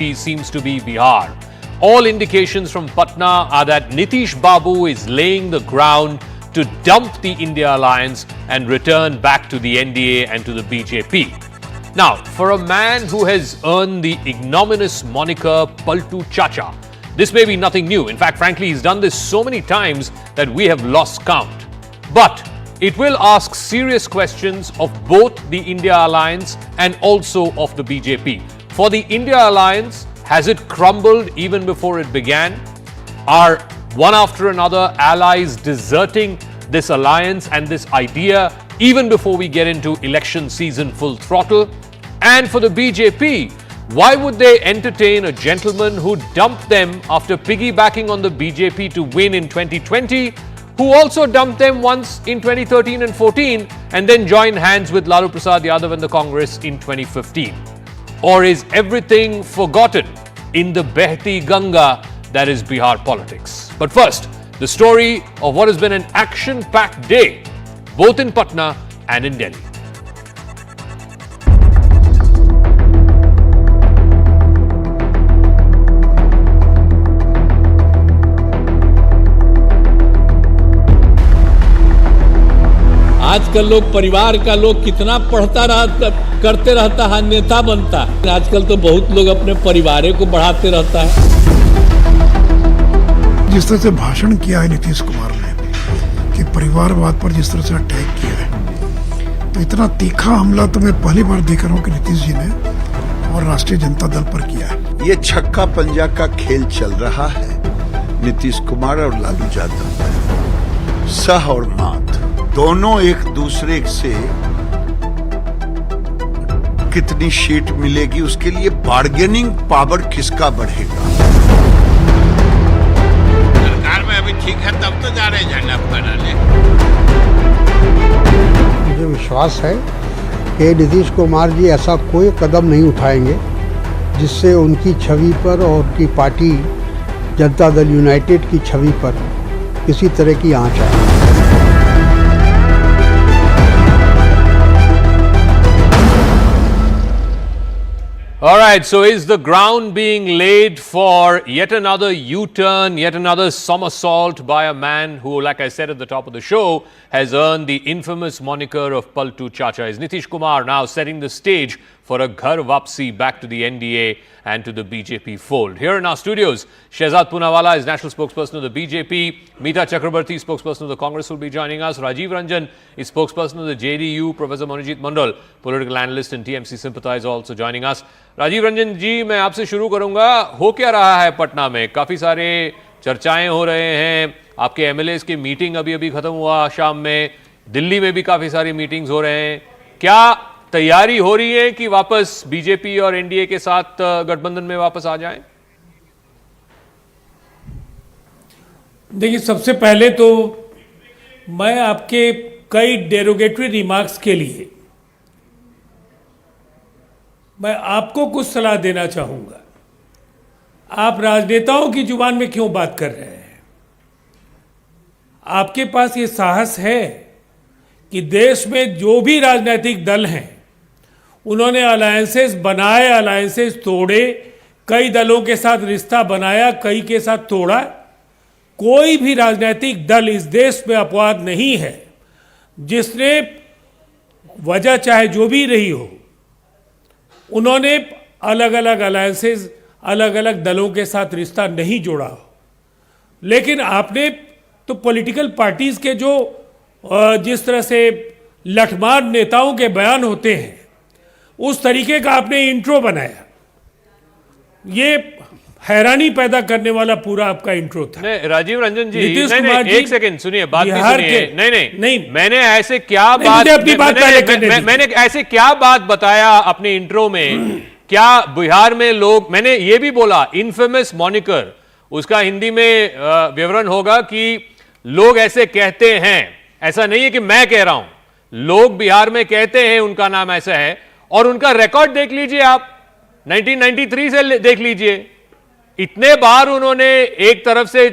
seems to be Bihar. All indications from Patna are that Nitish Babu is laying the ground to dump the India alliance and return back to the NDA and to the BJP. Now, for a man who has earned the ignominious moniker Paltu Chacha, this may be nothing new. In fact, frankly, he's done this so many times that we have lost count. But it will ask serious questions of both the India alliance and also of the BJP. For the India alliance, has it crumbled even before it began? Are one after another allies deserting this alliance and this idea even before we get into election season full throttle? And for the BJP, why would they entertain a gentleman who dumped them after piggybacking on the BJP to win in 2020, who also dumped them once in 2013 and 14 and then joined hands with Lalu Prasad Yadav and the Congress in 2015? Or is everything forgotten in the Behti Ganga that is Bihar politics? But first, the story of what has been an action-packed day, both in Patna and in Delhi. आजकल लोग परिवार का लोग कितना पढ़ता रहता करते रहता है, नेता बनता है। आजकल तो बहुत लोग अपने परिवार को बढ़ाते रहता है। जिस तरह से भाषण किया है नीतीश कुमार ने कि परिवारवाद पर जिस तरह से अटैक किया है, तो इतना तीखा हमला तो मैं पहली बार देख रहा हूँ कि नीतीश जी ने और राष्ट्रीय जनता दल पर किया है। ये छक्का पंजा का खेल चल रहा है नीतीश कुमार और लालू यादव, सह और मात दोनों एक दूसरे से कितनी सीट मिलेगी उसके लिए बार्गेनिंग पावर किसका बढ़ेगा। सरकार में अभी ठीक है तब तो जा रहे झंडा फहराने। मुझे विश्वास है कि नीतीश कुमार जी ऐसा कोई कदम नहीं उठाएंगे जिससे उनकी छवि पर और उनकी पार्टी जनता दल यूनाइटेड की छवि पर किसी तरह की आंच आए। All right, so is the ground being laid for yet another U-turn, yet another somersault by a man who, like I said at the top of the show, has earned the infamous moniker of Paltu Chacha? Is Nitish Kumar now setting the stage for a ghar wapsi back to the NDA and to the BJP fold? Here in our studios, Shehzad Poonawala is national spokesperson of the BJP. Meeta Chakrabarti, spokesperson of the Congress, will be joining us. Rajiv Ranjan is spokesperson of the JDU. Professor Manojit Mandal, political analyst and TMC sympathizer, also joining us. Rajiv Ranjan जी, मैं आपसे शुरू करूंगा। हो क्या रहा है पटना में? काफी सारे चर्चाएं हो रहे हैं। आपके एमएलएस की मीटिंग अभी अभी खत्म हुआ शाम में। दिल्ली में भी काफी सारी मीटिंग्स हो रहे हैं। क्या तैयारी हो रही है कि वापस बीजेपी और एनडीए के साथ गठबंधन में वापस आ जाएं? देखिए, सबसे पहले तो मैं आपके कई डेरोगेटरी रिमार्क्स के लिए मैं आपको कुछ सलाह देना चाहूंगा। आप राजनेताओं की जुबान में क्यों बात कर रहे हैं? आपके पास ये साहस है कि देश में जो भी राजनीतिक दल हैं उन्होंने अलायंसेस बनाए, अलायंसेस तोड़े, कई दलों के साथ रिश्ता बनाया, कई के साथ तोड़ा। कोई भी राजनीतिक दल इस देश में अपवाद नहीं है जिसने, वजह चाहे जो भी रही हो, उन्होंने अलग अलग अलायंसेस, अलग अलग दलों के साथ रिश्ता नहीं जोड़ा। लेकिन आपने तो पॉलिटिकल पार्टीज के जो जिस तरह से लठमार नेताओं के बयान होते हैं, उस तरीके का आपने इंट्रो बनाया। ये हैरानी पैदा करने वाला पूरा आपका इंट्रो था। नहीं, राजीव रंजन जी, नीतीश कुमार जी, एक सेकंड सुनिए, बात भी बिहार सुनिए। के नहीं, मैंने ऐसे क्या बात, मैंने ऐसे क्या बात बताया अपने इंट्रो में? क्या बिहार में लोग, मैंने ये भी बोला इनफेमस मॉनिकर, उसका हिंदी में विवरण होगा कि लोग ऐसे कहते हैं, ऐसा नहीं है कि मैं कह रहा हूं, लोग बिहार में कहते हैं उनका नाम ऐसा है। और उनका रिकॉर्ड देख लीजिए आप, 1993 से देख लीजिए, इतने बार उन्होंने एक तरफ से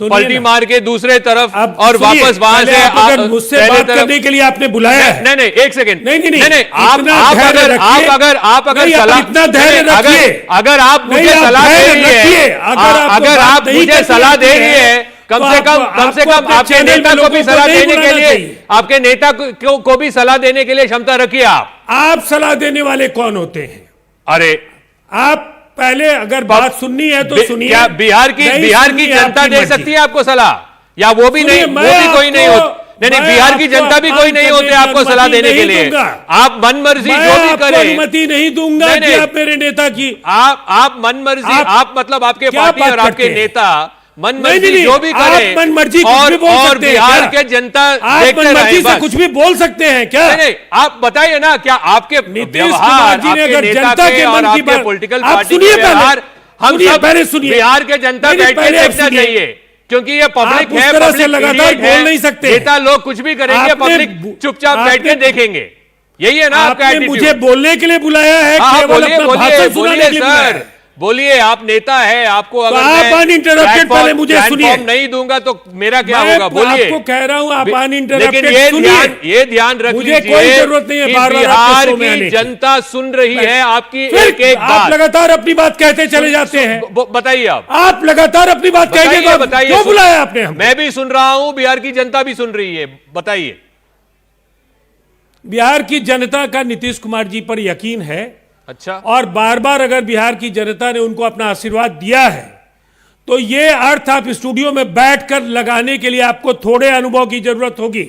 पलटी मार के दूसरे तरफ और वापस वहां से अगर मुझसे बात करने के लिए आपने बुलाया है। नहीं एक सेकंड, नहीं, आप अगर सलाह, इतना धैर्य रखिए, अगर आप मुझे सलाह दे रही है, अगर आप मुझे सलाह दे रही है, कम से कम आपके नेता को भी सलाह देने के लिए, आपके नेता को भी सलाह देने के लिए क्षमता रखिए। आप सलाह देने वाले कौन होते हैं? अरे आप पहले अगर बात सुननी है तो सुनिए। क्या बिहार की जनता दे सकती है आपको सलाह, या वो भी नहीं, वो भी कोई नहीं होता? नहीं, बिहार की जनता भी कोई नहीं होते आपको सलाह देने के लिए। आप मनमर्जी जो भी करें, अनुमति नहीं दूंगा कि आप मेरे नेता की आप मनमर्जी, आप मतलब आपके पार्टी और आपके नेता मनमर्जी जो भी करें, मनमर्जी और बिहार के जनता मनमर्जी से कुछ भी बोल सकते हैं क्या? नहीं, आप बताइए ना, क्या आपके व्यवहार, आपके नेता के और आपके पॉलिटिकल पार्टी के व्यवहार हम सब बिहार के जनता बैठ के देखना चाहिए, क्योंकि ये पब्लिक है, पब्लिक लगातार बोल नहीं सकते। नेता लोग कुछ भी करेंगे, पब्लिक चुपचाप बैठ के देखेंगे। यही है ना आपका एटीट्यूड। मुझे बोलने के लिए बुलाया है, बोलिए सर, बोलिए। आप नेता है, आपको अगर आप अनइंटरप्टेड पहले मुझे सुनिए। नहीं दूंगा तो मेरा क्या होगा? बोलिए। आपको कह रहा हूं, आप अनइंटरप्टेड सुनिए। ये ध्यान रख लीजिए, मुझे कोई जरूरत नहीं है बिहार की जनता सुन रही है आपकी एक एक बात। आप लगातार अपनी बात कहते चले जाते हैं। बताइए आप लगातार अपनी बात कहेंगे, बताइए। क्यों बुलाया आपने? मैं भी सुन रहा हूं, बिहार की जनता भी सुन रही है, बताइए। बिहार की जनता का नीतीश कुमार जी पर यकीन है। अच्छा। और बार बार अगर बिहार की जनता ने उनको अपना आशीर्वाद दिया है, तो ये अर्थ आप स्टूडियो में बैठकर लगाने के लिए आपको थोड़े अनुभव की जरूरत होगी।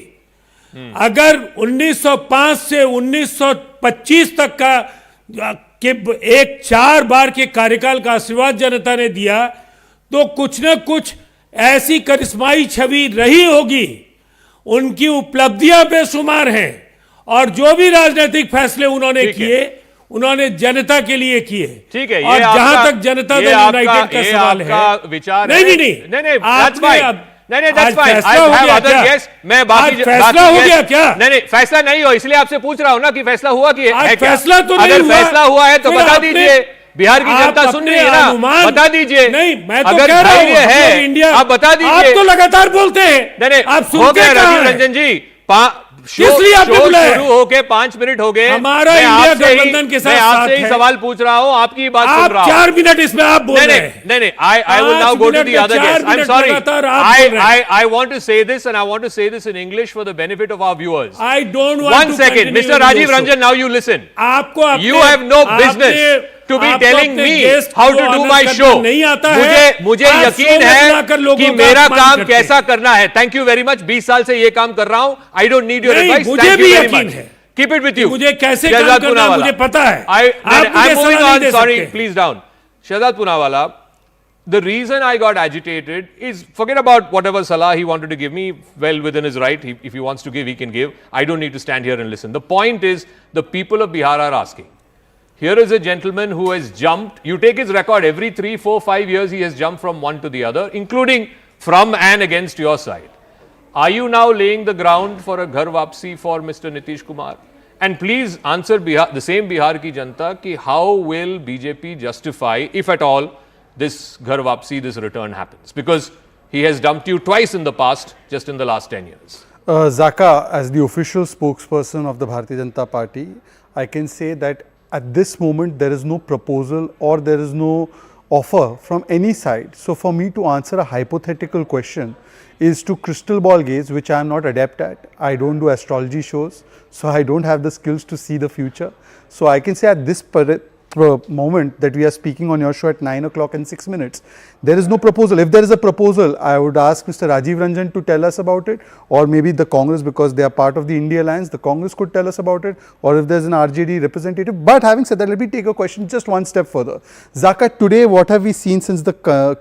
अगर 1905 से 1925 तक का के एक 4 बार के कार्यकाल का आशीर्वाद जनता ने दिया, तो कुछ न कुछ ऐसी करिश्माई छवि रही होगी। उनकी उपलब्धियां बेशुमार हैं, और जो भी राजनीतिक फैसले उन्होंने किए, उन्होंने जनता के लिए किए। ठीक है। और जहां तक जनता दल यूनाइटेड का सवाल है, विचार नहीं, फैसला हो गया क्या? मैं बाकी फैसला हो गया क्या? नहीं, फैसला नहीं हो, इसलिए आपसे पूछ रहा हूं ना कि फैसला हुआ कि है क्या? फैसला तो नहीं हुआ। फैसला हुआ है तो बता दीजिए। बिहार की जनता सुन रही है ना, बता दीजिए। नहीं, मैं तो अगर कह रहा हूं, है इंडिया, आप बता दीजिए। आप तो लगातार बोलते हैं। नहीं, आप सुन के राजीव रंजन जी, इसलिए आपने बुलाया। शुरू होके 5 मिनट हो गए। हमारा इंडिया गठबंधन के साथ आपसे ही सवाल पूछ रहा हूं, आपकी बात सुन रहा हूं। 4 मिनट इसमें आप बोल रहे हैं। नहीं, I will now go to the other guest. I'm sorry. I want to say this, and I want to say this in English for the benefit of our viewers. I don't want One second, Mr. Rajiv Ranjan, now you listen. You have no business to be telling me how to do my show. मुझे यकीन है कि मेरा काम कैसा करना है। Thank you very much. 20 साल से ये काम कर रहा हूं। I don't need your advice. मुझे भी यकीन है। Keep it with you. मुझे कैसे काम करना है मुझे पता है। I'm moving on. Sorry, please down. Shahzad Poonawalla, the reason I got agitated is, forget about whatever salah he wanted to give me, well within his right. If he wants to give, he can give. I don't need to stand here and listen. The point is, the people of Bihar are asking. Here is a gentleman who has jumped. You take his record, every 3, 4, 5 years he has jumped from one to the other, including from and against your side. Are you now laying the ground for a ghar wapsi for Mr. Nitish Kumar? And please answer Bihar, the same Bihar ki janta, ki how will BJP justify, if at all, this ghar wapsi, this return happens? Because he has dumped you twice in the past, just in the last 10 years. Zaka, as the official spokesperson of the Bharatiya Janata Party, I can say that at this moment there is no proposal or there is no offer from any side. So for me to answer a hypothetical question is to crystal ball gaze, which I am not adept at. I don't do astrology shows, so I don't have the skills to see the future. So I can say at this moment that we are speaking on your show at 9 o'clock and 6 minutes, there is no proposal. If there is a proposal, I would ask Mr. Rajiv Ranjan to tell us about it, or maybe the Congress, because they are part of the India Alliance, the Congress could tell us about it, or if there is an RJD representative. But having said that, let me take a question just one step further. Zaka, today what have we seen since the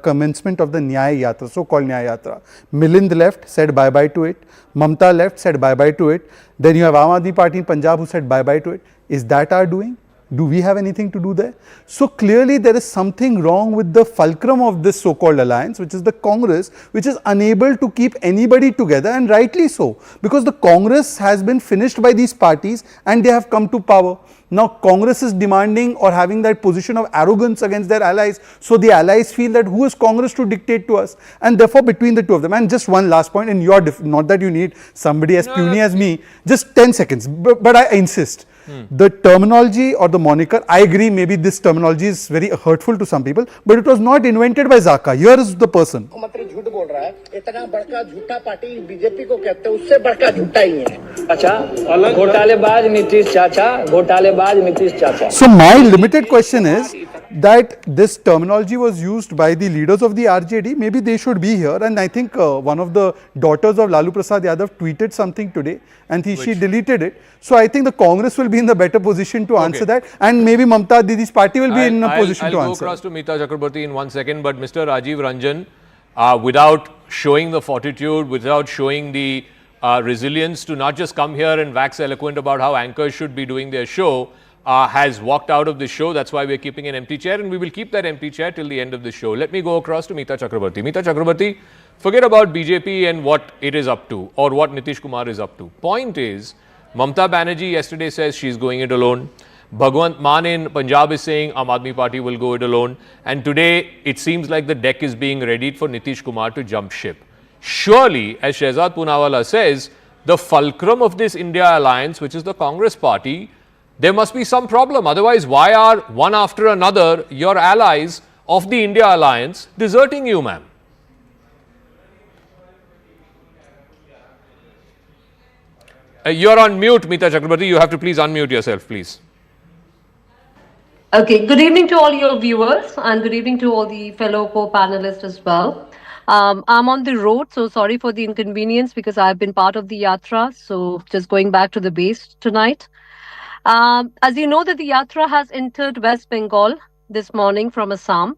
commencement of the Nyaya Yatra, so-called Nyaya Yatra? Milind left, said bye-bye to it. Mamata left, said bye-bye to it. Then you have Aam Aadmi Party in Punjab who said bye-bye to it. Is that our doing? Do we have anything to do there? So clearly there is something wrong with the fulcrum of this so-called alliance, which is the Congress, which is unable to keep anybody together, and rightly so, because the Congress has been finished by these parties and they have come to power. Now Congress is demanding or having that position of arrogance against their allies, so the allies feel that who is Congress to dictate to us, and therefore between the two of them. And just one last point, in your not that you need somebody as puny as me, just 10 seconds, but I insist. The terminology or the moniker, I agree, maybe this terminology is very hurtful to some people, but it was not invented by Zaka. Here is the person. मुख्यमंत्री झूठ बोल रहा है, इतना बड़का झूठा party BJP को कहते हैं, उससे बड़का झूठा ही है। अच्छा, घोटालेबाज नीतीश चाचा, घोटालेबाज नीतीश चाचा। So my limited question is that this terminology was used by the leaders of the RJD. Maybe they should be here, and I think one of the daughters of Lalu Prasad Yadav tweeted something today, and she deleted it. So I think the Congress will be in the better position to answer that, and maybe Mamata Didi's party will be in a position to answer. I'll go across to Meeta Chakraborty in 1 second, but Mr. Rajiv Ranjan, without showing the fortitude, without showing the resilience to not just come here and wax eloquent about how anchors should be doing their show, has walked out of the show. That's why we're keeping an empty chair, and we will keep that empty chair till the end of the show. Let me go across to Meeta Chakraborty. Meeta Chakraborty, forget about BJP and what it is up to, or what Nitish Kumar is up to. Point is, Mamata Banerjee yesterday says she's going it alone. Bhagwant Mann in Punjab is saying Aam Aadmi Party will go it alone. And today, it seems like the deck is being readied for Nitish Kumar to jump ship. Surely, as Shehzad Poonawalla says, the fulcrum of this India alliance, which is the Congress party, there must be some problem. Otherwise, why are one after another your allies of the India alliance deserting you, ma'am? You're on mute, Meeta Chakraborty. You have to please unmute yourself, please. Okay, good evening to all your viewers and good evening to all the fellow co-panelists as well. I'm on the road, so sorry for the inconvenience because I've been part of the Yatra. So just going back to the base tonight. As you know that the Yatra has entered West Bengal this morning from Assam.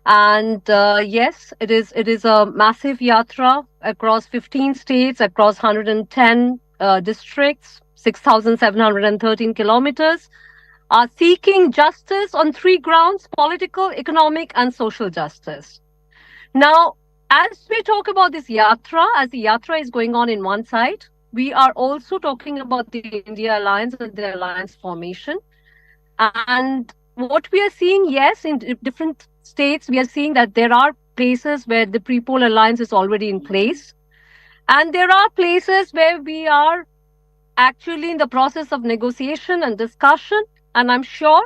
And yes, it is a massive Yatra across 15 states, across 110 districts, 6,713 kilometers, are seeking justice on 3 grounds: political, economic, and social justice. Now, as we talk about this Yatra, as the Yatra is going on in one side, we are also talking about the India Alliance and the alliance formation. And what we are seeing, yes, in different states, we are seeing that there are places where the pre-poll alliance is already in place. And there are places where we are actually in the process of negotiation and discussion. And I'm sure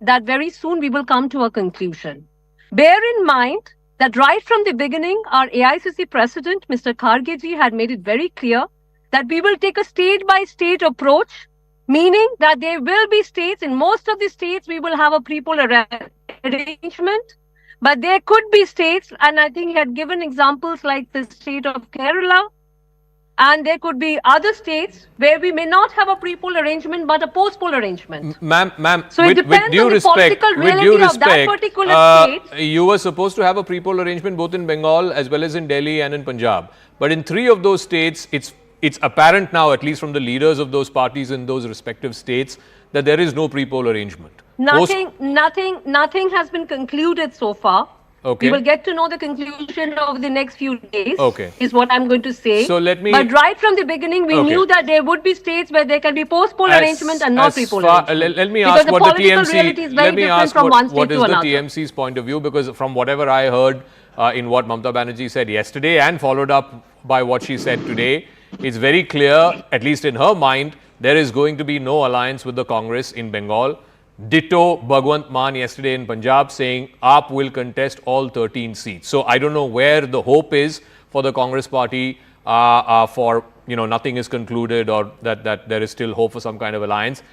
that very soon we will come to a conclusion. Bear in mind that right from the beginning, our AICC president, Mr. Khargeji, had made it very clear that we will take a state-by-state approach, meaning that there will be states, in most of the states, we will have a pre-poll arrangement, but there could be states, and I think he had given examples like the state of Kerala, and there could be other states where we may not have a pre-poll arrangement, but a post-poll arrangement. Ma'am, so it depends on the political reality of that particular state. You were supposed to have a pre-poll arrangement both in Bengal as well as in Delhi and in Punjab. But in 3 of those states, it's apparent now, at least from the leaders of those parties in those respective states, that there is no pre-poll arrangement. Nothing has been concluded so far. Okay. We will get to know the conclusion over the next few days, okay, is what I'm going to say. So let me... But right from the beginning, we knew that there would be states where there can be post-poll arrangement and not pre-poll arrangement. Let me ask what the TMC... Let me ask what is the TMC's point of view, because from whatever I heard in what Mamata Banerjee said yesterday and followed up by what she said today, it's very clear, at least in her mind, there is going to be no alliance with the Congress in Bengal. Ditto Bhagwant Mann yesterday in Punjab saying AAP will contest all 13 seats. So I don't know where the hope is for the Congress party for, nothing is concluded, or that there is still hope for some kind of alliance.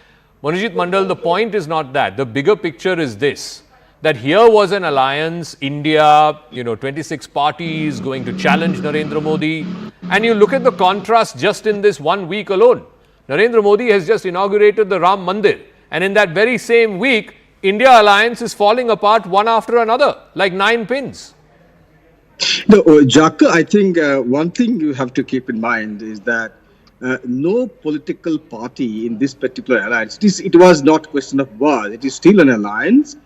Manojit Mandal, the point is not that. The bigger picture is this, that here was an alliance, India, 26 parties going to challenge Narendra Modi. And you look at the contrast just in this 1 week alone. Narendra Modi has just inaugurated the Ram Mandir. And in that very same week, India alliance is falling apart one after another, like 9 pins. No, Jaka, I think one thing you have to keep in mind is that no political party in this particular alliance. It was not question of war. It is still an alliance.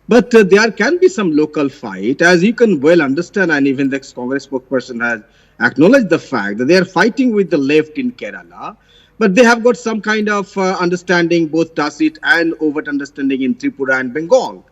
But there can be some local fight, as you can well understand, and even the Congress spokesperson has acknowledged the fact that they are fighting with the left in Kerala, but they have got some kind of understanding, both tacit and overt understanding in Tripura and Bengal.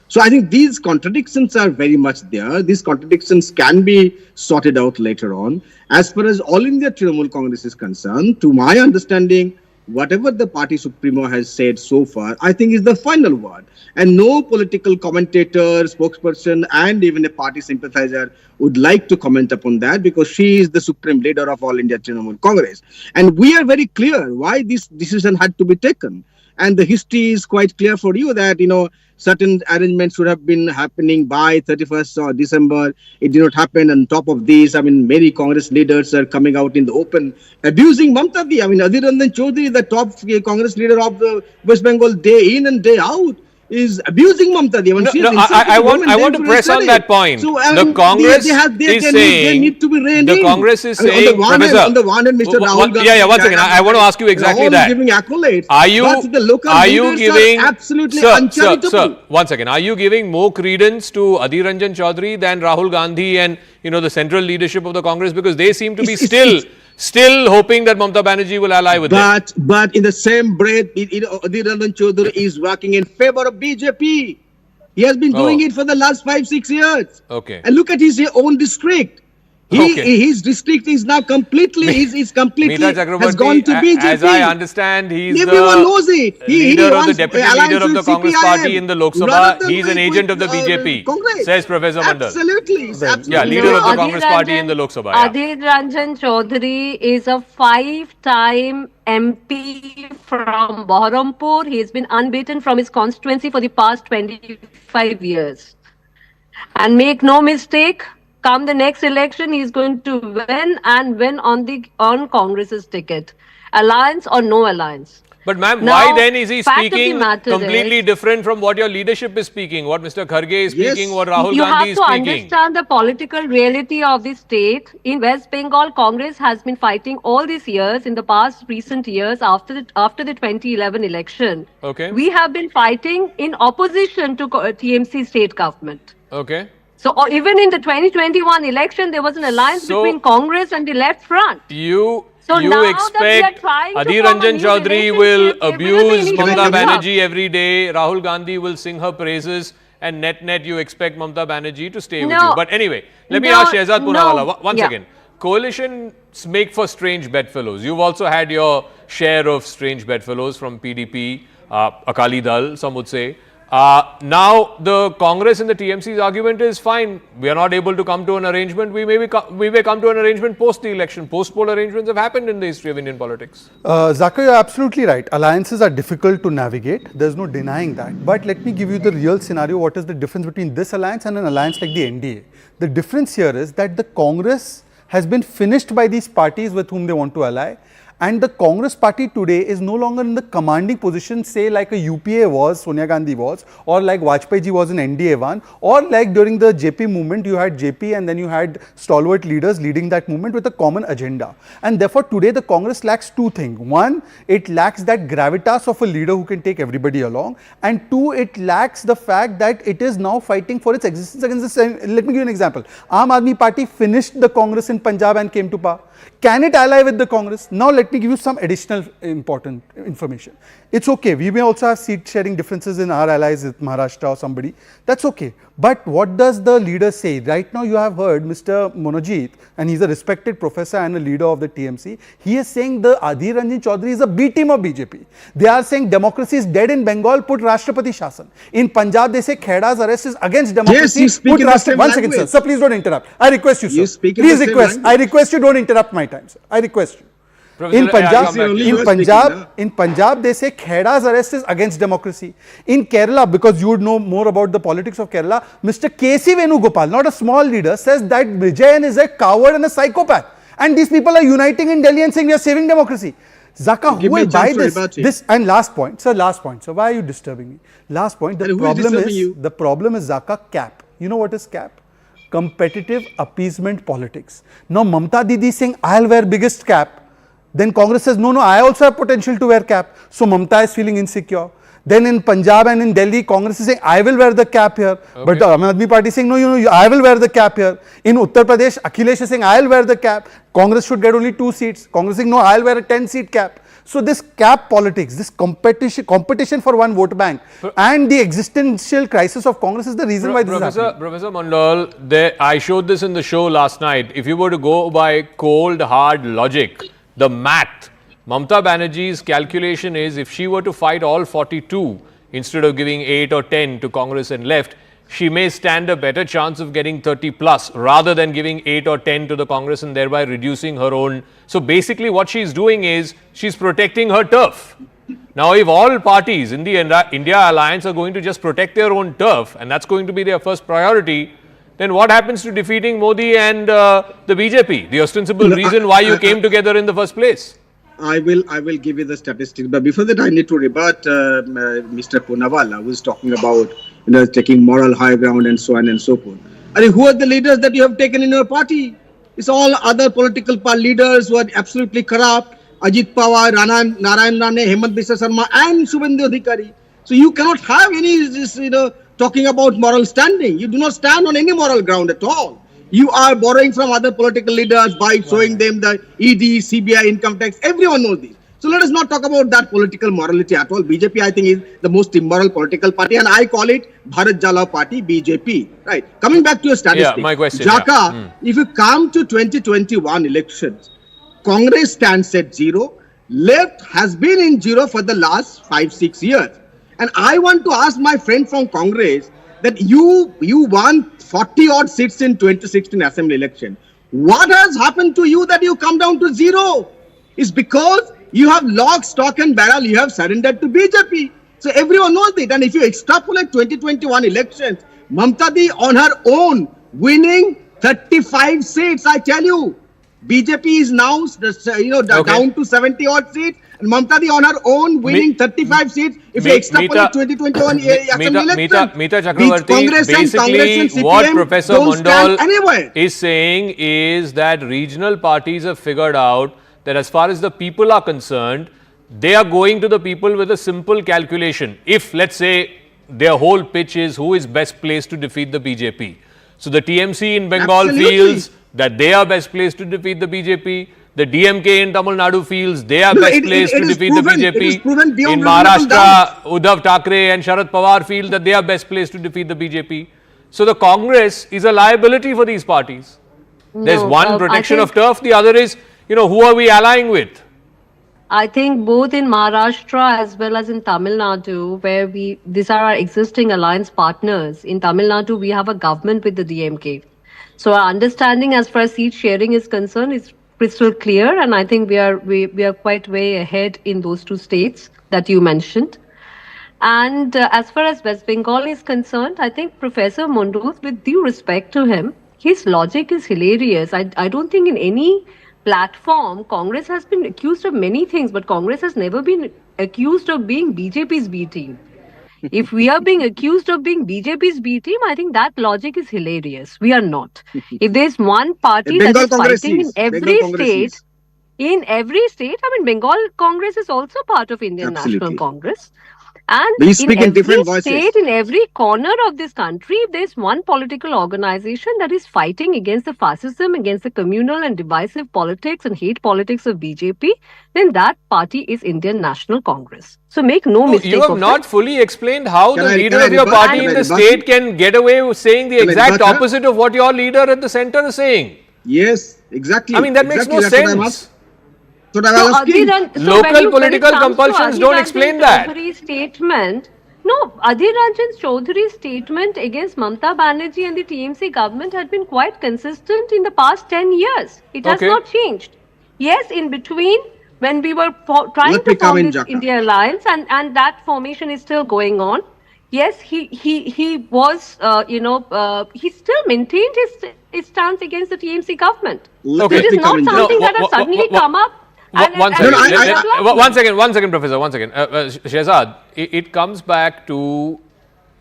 So I think these contradictions are very much there. These contradictions can be sorted out later on. As far as All India Trinamool Congress is concerned, to my understanding, whatever the party supremo has said so far, I think is the final word. And no political commentator, spokesperson, and even a party sympathizer would like to comment upon that, because she is the supreme leader of All India Trinamool Congress. And we are very clear why this decision had to be taken. And the history is quite clear for you that, certain arrangements should have been happening by 31st of December. It did not happen. On top of this, many Congress leaders are coming out in the open abusing Mamata. Adhir Ranjan Chaudhary, the top Congress leader of the West Bengal, day in and day out, is abusing Mamata. I want to press on that point. So, the Congress is saying, they need to be reined in. The Congress is saying, on the one hand, Mr. Rahul Gandhi. One second. I want to ask you exactly that. Giving accolades. Are you giving, absolutely uncharitable? Sir, 1 second. Are you giving more credence to Adhir Ranjan Chaudhary than Rahul Gandhi and the central leadership of the Congress, because they seem to be still hoping that Mamata Banerjee will ally with them? But in the same breath, Adhir Ranjan Chaudhary is working in favor of BJP. He has been doing it for the last 5-6 years. Okay. And look at his own district. His district is now completely has gone to BJP. As I understand, he's everyone knows it. The deputy leader of the Congress party in the Lok Sabha. He's an agent of the BJP, says Professor Mandal. Absolutely. Yeah, leader of the Congress party in the Lok Sabha. Yeah. Adhir Ranjan Chaudhary is a 5-time MP from Baharampur. He's been unbeaten from his constituency for the past 25 years. And make no mistake, come the next election, he's going to win, and win on Congress's ticket. Alliance or no alliance. But ma'am, Now, why then is he fact of the speaking matter completely is- different from what your leadership is speaking, what Mr. Kharge is speaking, what Rahul You Gandhi have is to speaking? understand the political reality of the state. In West Bengal, Congress has been fighting all these years, in the past recent years, after the 2011 election. Okay. We have been fighting in opposition to TMC state government. Okay. So even in the 2021 election, there was an alliance between Congress and the left front. You So now that we are expect trying to Adhir form a Ranjan new Chaudhary will relationship, abuse everybody Mamata needs to Banerjee every day, Rahul Gandhi will sing her praises, and net you expect Mamata Banerjee to stay with No. you. But anyway, let me No, ask Shehzad Poonawala one Yeah. second. Coalitions make for strange bedfellows. You've also had your share of strange bedfellows from PDP, Akali Dal, some would say. Now the Congress and the TMC's argument is fine. We are not able to come to an arrangement. We may come to an arrangement post the election. Post-poll arrangements have happened in the history of Indian politics. Zaka, you're absolutely right. Alliances are difficult to navigate. There's no denying that. But let me give you the real scenario. What is the difference between this alliance and an alliance like the NDA? The difference here is that the Congress has been finished by these parties with whom they want to ally. And the Congress party today is no longer in the commanding position, say like a UPA was, Sonia Gandhi was, or like Vajpayee ji was in NDA 1, or like during the JP movement, you had JP and then you had stalwart leaders leading that movement with a common agenda. And therefore today the Congress lacks two things. One, it lacks that gravitas of a leader who can take everybody along. And two, it lacks the fact that it is now fighting for its existence against the same. Let me give you an example. Aam Aadmi Party finished the Congress in Punjab and came to power. Can it ally with the Congress? Now let me give you some additional important information. It's okay. We may also have seat sharing differences in our allies with Maharashtra or somebody. That's okay. But what does the leader say? Right now you have heard Mr. Monojit, and he's a respected professor and a leader of the TMC. He is saying the Adhir Ranjan Chaudhary is a B team of BJP. They are saying democracy is dead in Bengal, put Rashtrapati Shasan. In Punjab they say Kheda's arrest is against democracy. Yes, you speak in the same One second, sir. Sir, please don't interrupt. I request you, sir. You speak in Please the same request. language. I request you don't interrupt my time, sir. I request you. Professor, In Punjab, Punjab, they say Kheda's arrest is against democracy. In Kerala, because you would know more about the politics of Kerala, Mr. K.C. Venugopal, not a small leader, says that Vijayan is a coward and a psychopath. And these people are uniting in Delhi and saying we are saving democracy. Zaka, who will buy this? And last point, sir, So why are you disturbing me? Last point, the problem is Zaka, cap. You know what is cap? Competitive appeasement politics. Now Mamata Didi is saying, I'll wear biggest cap. Then Congress says, no, I also have potential to wear cap. So Mamata is feeling insecure. Then in Punjab and in Delhi, Congress is saying, I will wear the cap here. Okay. But the Aam Aadmi Party is saying, no, I will wear the cap here. In Uttar Pradesh, Akhilesh is saying, I will wear the cap. Congress should get only 2 seats. Congress is saying, no, I will wear a 10-seat cap. So this cap politics, this competition for one vote bank and the existential crisis of Congress is the reason why this is happening. Professor Mandal, I showed this in the show last night. If you were to go by cold, hard logic, the math, Mamata Banerjee's calculation is if she were to fight all 42 instead of giving 8 or 10 to Congress and left, she may stand a better chance of getting 30 plus rather than giving 8 or 10 to the Congress and thereby reducing her own. So basically what she's doing is she's protecting her turf. Now if all parties in the India alliance are going to just protect their own turf and that's going to be their first priority, then what happens to defeating Modi and the BJP, the ostensible reason why you came together in the first place? I will give you the statistics, but before that I need to rebut Mr. Poonawalla, who is talking about taking moral high ground and so on and so forth. I mean, who are the leaders that you have taken in your party? It's all other political leaders who are absolutely corrupt. Ajit Pawar, Narayan Rane, Hemant Biswa Sarma, and Shubhendu Adhikari. So you cannot have any talking about moral standing. You do not stand on any moral ground at all. You are borrowing from other political leaders by showing them the ED, CBI, income tax. Everyone knows this. So let us not talk about that political morality at all. BJP, I think, is the most immoral political party, and I call it Bharat Jalao Party, BJP. Right. Coming back to your statistics. Yeah, my question. Jaka, if you come to 2021 elections, Congress stands at 0. Left has been in 0 for the last 5-6 years. And I want to ask my friend from Congress that you won 40 odd seats in 2016 assembly election. What has happened to you that you come down to 0? It's because you have lock, stock and barrel, you have surrendered to BJP. So everyone knows it. And if you extrapolate 2021 elections, Mamata Di on her own winning 35 seats, I tell you. BJP is now down to 70 odd seats. And Mamata Di on her own winning 35 seats. If you extrapolate 2021 assembly elections, Congress and CPM what Professor don't stand anywhere. is saying is that regional parties have figured out that as far as the people are concerned, they are going to the people with a simple calculation. If, let's say, their whole pitch is who is best placed to defeat the BJP. So the TMC in Bengal feels that they are best placed to defeat the BJP. The DMK in Tamil Nadu feels they are best placed to defeat the BJP. In Maharashtra, Uddhav Thackeray and Sharad Pawar feel that they are best placed to defeat the BJP. So the Congress is a liability for these parties. There's one protection of turf, the other is, who are we allying with? I think both in Maharashtra as well as in Tamil Nadu, where these are our existing alliance partners. In Tamil Nadu, we have a government with the DMK. So our understanding as far as seat sharing is concerned is crystal clear, and I think we are quite way ahead in those 2 states that you mentioned. And as far as West Bengal is concerned, I think Professor Mondal, with due respect to him, his logic is hilarious. I don't think in any platform Congress has been accused of many things, but Congress has never been accused of being BJP's B team. If we are being accused of being BJP's B team, I think that logic is hilarious. We are not. If there's one party that is fighting in every state, I mean, Bengal Congress is also part of Indian National Congress. And in every state, in every corner of this country, if there's one political organization that is fighting against the fascism, against the communal and divisive politics and hate politics of BJP, then that party is Indian National Congress. So make no mistake of it. You have not fully explained how the leader of your party in the state can get away with saying the exact opposite of what your leader at the center is saying. Yes, exactly. I mean, that makes no sense. So local political compulsions don't explain that. Statement, Adhir Ranjan Chaudhary's statement against Mamata Banerjee and the TMC government had been quite consistent in the past 10 years. It has not changed. Yes, in between, when we were trying to form this India Alliance, and that formation is still going on. Yes, he was, he still maintained his stance against the TMC government. Okay. It is not something that has suddenly come up. One second, Professor, one second. Shehzad, it comes back to,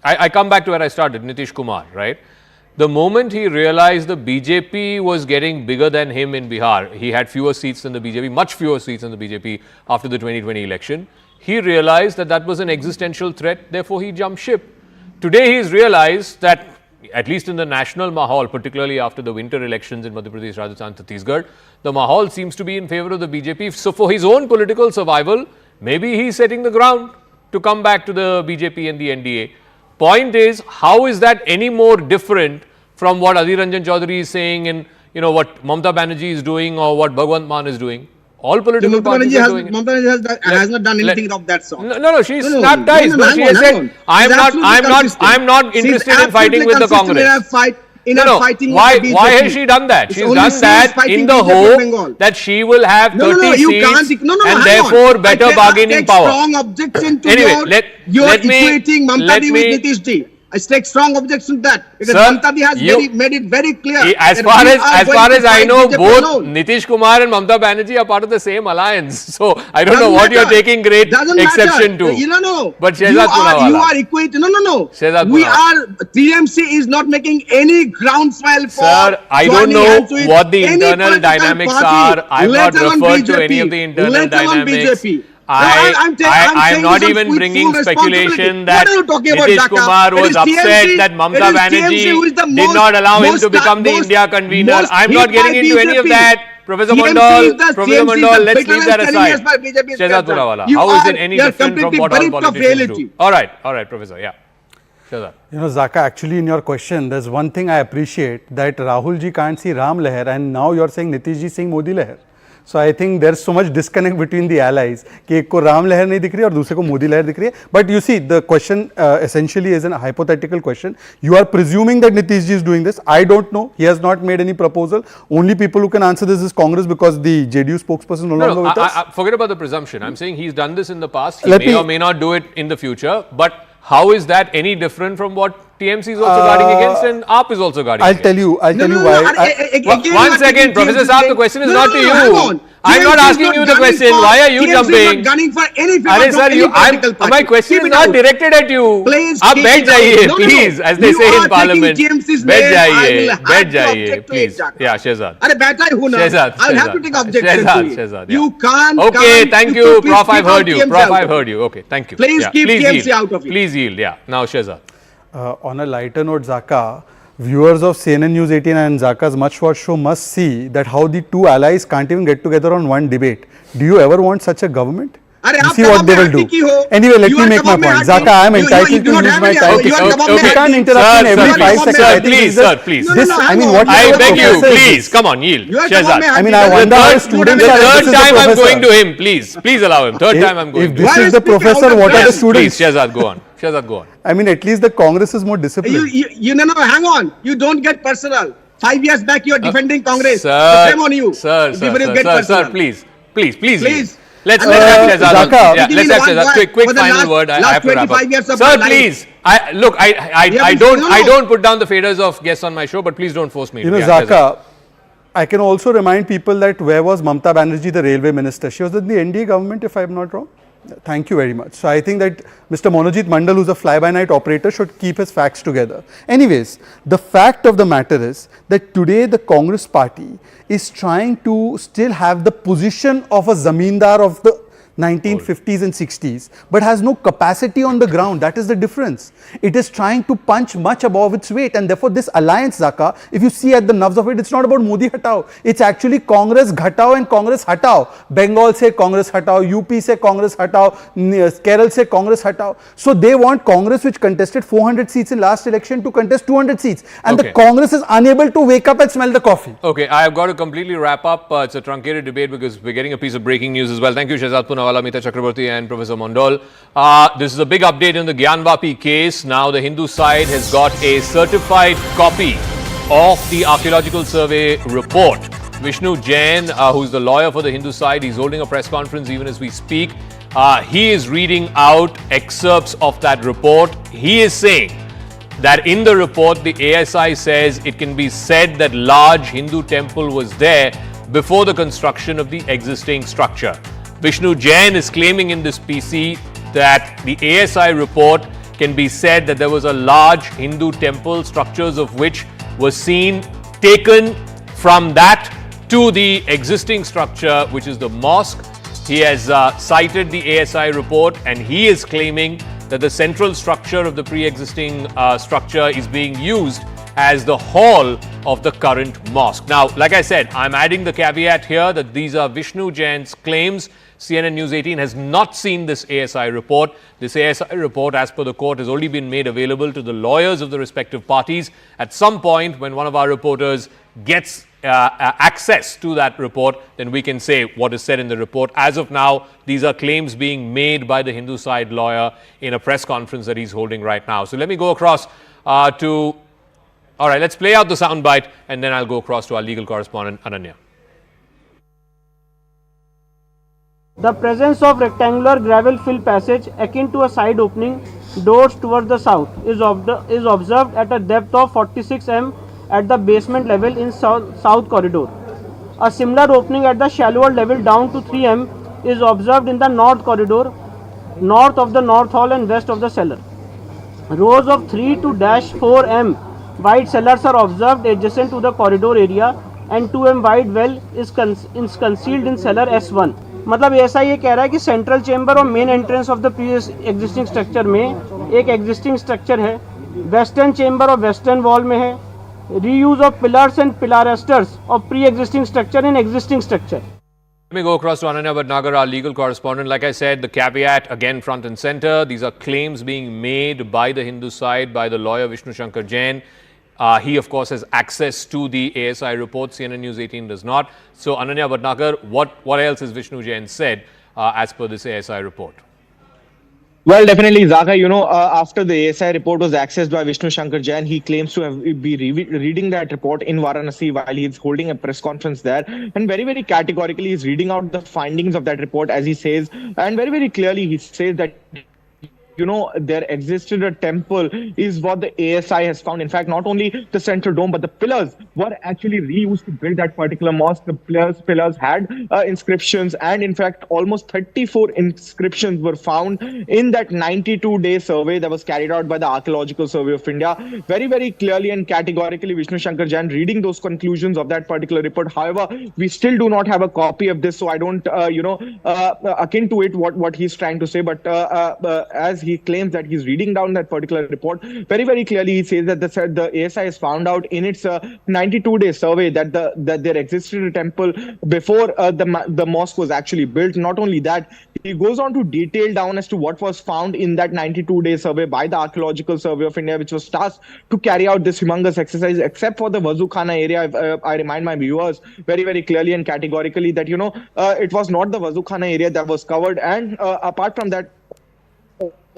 I come back to where I started, Nitish Kumar, right? the moment he realized the BJP was getting bigger than him in Bihar, he had fewer seats than the BJP, much fewer seats than the BJP after the 2020 election. He realized that that was an existential threat, therefore he jumped ship. Today he's realized that, at least in the national mahal, particularly after the winter elections in Madhya Pradesh, Rajasthan, Chhattisgarh, the mahal seems to be in favor of the BJP. So for his own political survival, maybe he's setting the ground to come back to the BJP and the NDA. Point is, how is that any more different from what Adhir Ranjan Chaudhary is saying and what Mamata Banerjee is doing or what Bhagwant Mann is doing? All political parties are doing it. Mamata has not done anything of that sort. No, she snapped ties. She has said, I'm not interested in fighting with the Congress. Why has she done that? She's done that in the hope that she will have 30 seats and therefore better bargaining power. Strong objection to anyway, your equating Mamata with Nitish Ji. I take strong objection to that because Mamata has made it very clear. As far as I know, both Nitish Kumar and Mamata Banerjee are part of the same alliance. So I don't know what you're taking great exception to. But Shehzad Punawala, you are equating. No. TMC is not making any groundswell for. Sir, I don't know what the internal dynamics are. I've not referred to any of the internal dynamics. I'm not even bringing speculation that Nitish Kumar was upset that Mamata Banerjee did not allow him to become the India convener. I'm not getting into any of that. Professor Mandal, let's leave that aside. Shehzad Punawala, how is it any different from what all politicians do? All right, Professor, yeah. Shehzad. Zaka, actually in your question, there's one thing I appreciate, that Rahul ji can't see Ram Leher and now you're saying Nitish ji saying Modi Leher. So I think there's so much disconnect between the allies कि एक को राम लहर नहीं दिख रही और दूसरे को मोदी लहर दिख रही है. But you see, the question essentially is a hypothetical question. You are presuming that Nitish ji is doing this. I don't know. He has not made any proposal. Only people who can answer this is Congress because the JDU spokesperson no longer with us. Forget about the presumption. I'm saying he's done this in the past. He may or may not do it in the future. But how is that any different from what TMC is also guarding against and AAP is also guarding against? I'll tell you why. One second, Professor Saab, the question is not to you. I'm not asking you the question. Why are you jumping? Gunning for any my question is not directed at you. आप बैठ जाइए, please, as they say in Parliament. बैठ जाइए, please. Yeah, Shehzad. अरे बैठा ही हूँ ना. I'll have to take objection to you. Shehzad. You can't. Okay, thank you, Prof. I've heard you. Prof, I've heard you. Okay, thank you. Please keep TMC out of it. Please yield. Yeah. Now, Shehzad. On a lighter note, Zaka, viewers of CNN News 18 and Zaka's Much Watch show must see that how the two allies can't even get together on one debate. Do you ever want such a government? You see what they will do. Anyway, let me make my point. Zaka, I am entitled to use my time. You can't interrupt in every 5 seconds. Sir, please. I beg you, please. Come on, yield. Shehzad. I mean, I wonder how students are. The third time I'm going to him, please. Please allow him. Third time I'm going to him. If this is the professor, what are the students? Please, Shehzad, go on. Shehzad, go on. I mean, at least the Congress is more disciplined. Hang on. You don't get personal. 5 years back, you are defending Congress. Shame on you. Sir, please. Let's have Zaka. Let's have Shehzad. Quick final word. I have to wrap up. Sir, please. I don't put down the faders of guests on my show, but please don't force me. Zaka, I can also remind people that where was Mamata Banerjee, the railway minister? She was in the NDA government, if I am not wrong. Thank you very much. So I think that Mr. Monojit Mandal, who's a fly-by-night operator, should keep his facts together. Anyways, the fact of the matter is that today the Congress party is trying to still have the position of a zamindar of the 1950s and 60s, but has no capacity on the ground. That is the difference. It is trying to punch much above its weight, and therefore this alliance, Zaka, if you see at the nubs of it, it's not about Modi hatao. It's actually Congress ghatao and Congress hatao. Bengal say Congress hatao, UP say Congress hatao, Kerala say Congress hatao. So they want Congress, which contested 400 seats in last election, to contest 200 seats, and the Congress is unable to wake up and smell the coffee. Okay, I have got to completely wrap up. It's a truncated debate because we're getting a piece of breaking news as well. Thank you, Shehzad Punawala, Mita Chakraborty and Professor Mondal. This is a big update in the Gyanvapi case. Now the Hindu side has got a certified copy of the archaeological survey report. Vishnu Jain, who's the lawyer for the Hindu side, he's holding a press conference even as we speak. He is reading out excerpts of that report. He is saying that in the report, the ASI says it can be said that large Hindu temple was there before the construction of the existing structure. Vishnu Jain is claiming in this PC that the ASI report can be said that there was a large Hindu temple, structures of which was seen taken from that to the existing structure, which is the mosque. He has cited the ASI report, and he is claiming that the central structure of the pre-existing structure is being used as the hall of the current mosque. Now, like I said, I'm adding the caveat here that these are Vishnu Jain's claims. CNN News 18 has not seen this ASI report. This ASI report, as per the court, has only been made available to the lawyers of the respective parties. At some point, when one of our reporters gets access to that report, then we can say what is said in the report. As of now, these are claims being made by the Hindu side lawyer in a press conference that he's holding right now. So let me go across to... All right, let's play out the soundbite, and then I'll go across to our legal correspondent, Ananya. The presence of rectangular gravel-filled passage akin to a side opening, doors towards the south, is observed at a depth of 46 m at the basement level in south corridor. A similar opening at the shallower level down to 3 m is observed in the north corridor, north of the north hall and west of the cellar. Rows of 3 to -4 m wide cellars are observed adjacent to the corridor area, and 2 m wide well is concealed in cellar S1. मतलब ऐसा ये कह रहा है कि central chamber और main entrance of the previous existing structure में एक एग्जिस्टिंग स्ट्रक्चर है, वेस्टर्न चेंबर और वेस्टर्न वॉल में है, reuse of pillars and pilasters of pre existing structure in existing structure. Let me go across to Ananya Bhatnagar, our legal correspondent. Like I said, the caveat again front and center. These are claims being made by the Hindu side, by the lawyer Vishnu Shankar Jain. He, of course, has access to the ASI report. CNN News 18 does not. So, Ananya Bhatnagar, what else has Vishnu Jain said as per this ASI report? Well, definitely, Zaka, after the ASI report was accessed by Vishnu Shankar Jain, he claims to be reading that report in Varanasi while he's holding a press conference there. And very, very categorically, he's reading out the findings of that report, as he says. And very, very clearly, he says that there existed a temple is what the ASI has found. In fact, not only the central dome, but the pillars were actually reused to build that particular mosque. The pillars had inscriptions, and in fact, almost 34 inscriptions were found in that 92-day survey that was carried out by the Archaeological Survey of India. Very, very clearly and categorically, Vishnu Shankar Jain reading those conclusions of that particular report. However, we still do not have a copy of this, so I don't, akin to it what he's trying to say. But as he claims that he's reading down that particular report, very, very clearly he says that the ASI has found out in its 92-day survey that there existed a temple before the mosque was actually built. Not only that, he goes on to detail down as to what was found in that 92-day survey by the Archaeological Survey of India, which was tasked to carry out this humongous exercise, except for the Wazu Khana area. I remind my viewers very, very clearly and categorically that, it was not the Wazu Khana area that was covered. And apart from that,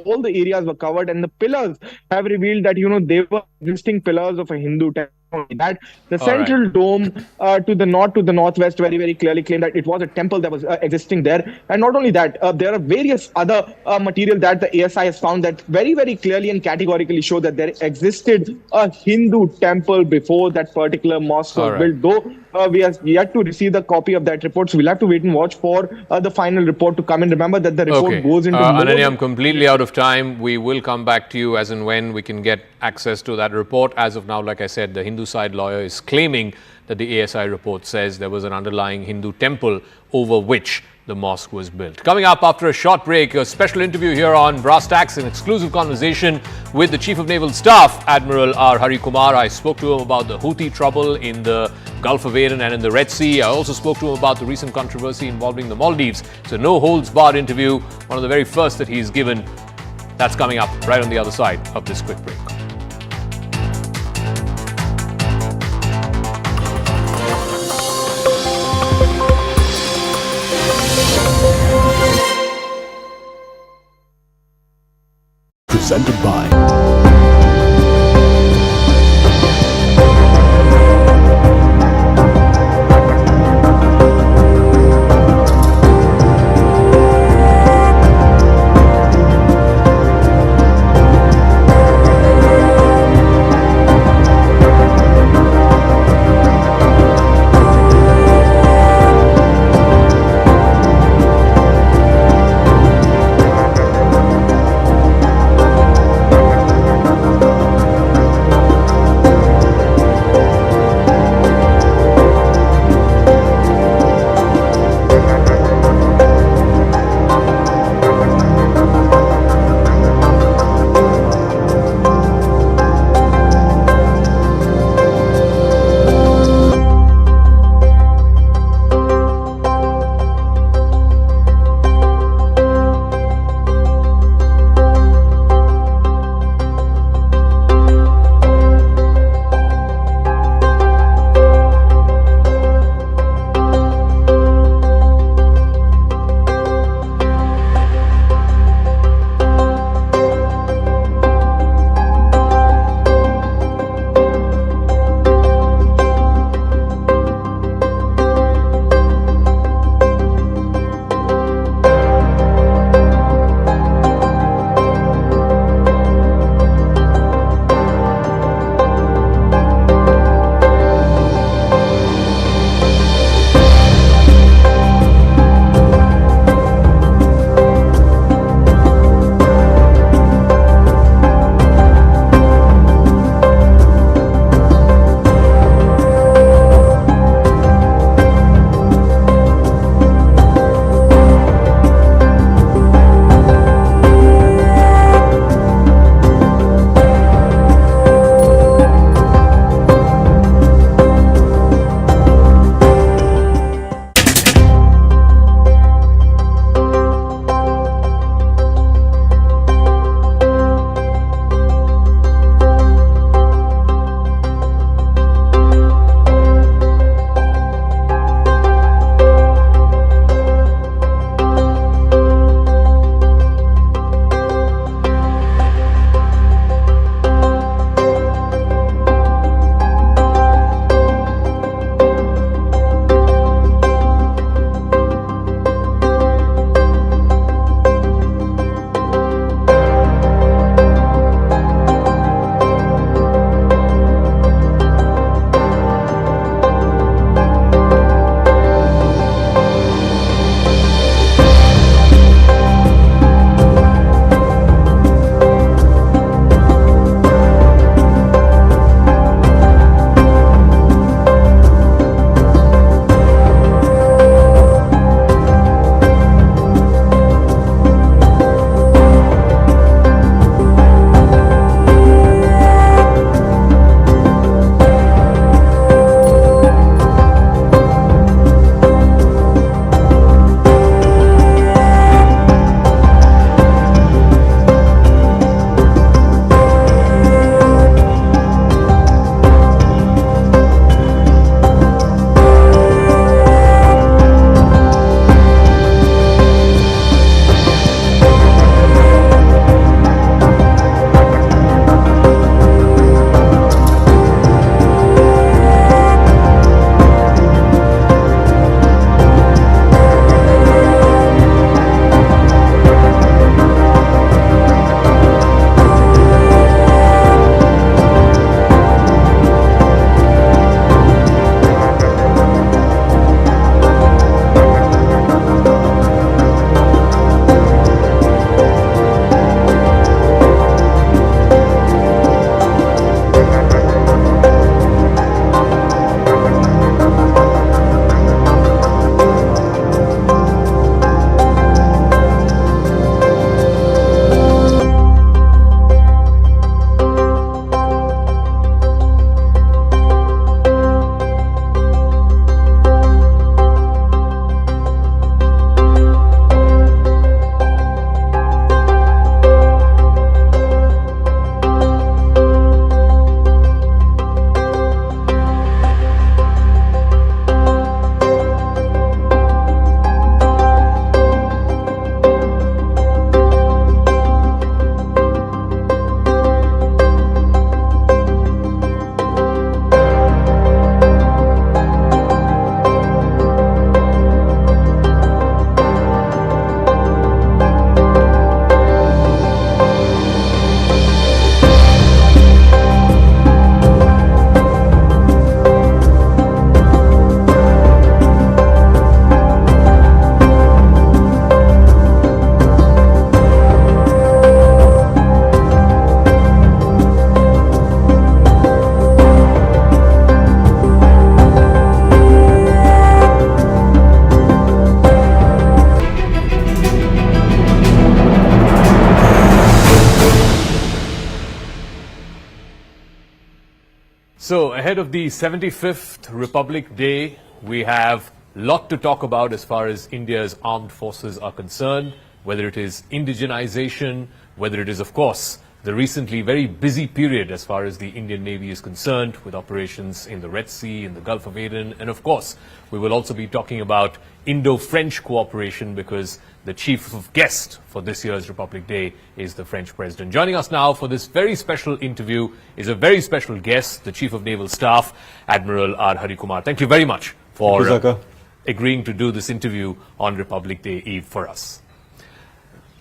all the areas were covered, and the pillars have revealed that, they were existing pillars of a Hindu temple. That the central dome to the northwest very, very clearly claimed that it was a temple that was existing there. And not only that, there are various other material that the ASI has found that very, very clearly and categorically show that there existed a Hindu temple before that particular mosque was built. Though we have yet to receive the copy of that report, so we'll have to wait and watch for the final report to come in. Remember that the report goes into... Ananya, I'm completely out of time. We will come back to you as and when we can get access to that report. As of now, like I said, the Hindu side lawyer is claiming that the ASI report says there was an underlying Hindu temple over which the mosque was built. Coming up after a short break, a special interview here on Brass Tacks, an exclusive conversation with the Chief of Naval Staff, Admiral R. Hari Kumar. I spoke to him about the Houthi trouble in the Gulf of Aden and in the Red Sea. I also spoke to him about the recent controversy involving the Maldives. So no holds barred interview, one of the very first that he's given. That's coming up right on the other side of this quick break. Presented by ahead of the 75th Republic Day, we have a lot to talk about as far as India's armed forces are concerned, whether it is indigenization, whether it is, of course, the recently very busy period as far as the Indian Navy is concerned with operations in the Red Sea, in the Gulf of Aden, and of course, we will also be talking about Indo-French cooperation because the chief of guest for this year's Republic Day is the French President. Joining us now for this very special interview is a very special guest, the Chief of Naval Staff, Admiral R. Hari Kumar. Thank you very much for agreeing to do this interview on Republic Day Eve for us.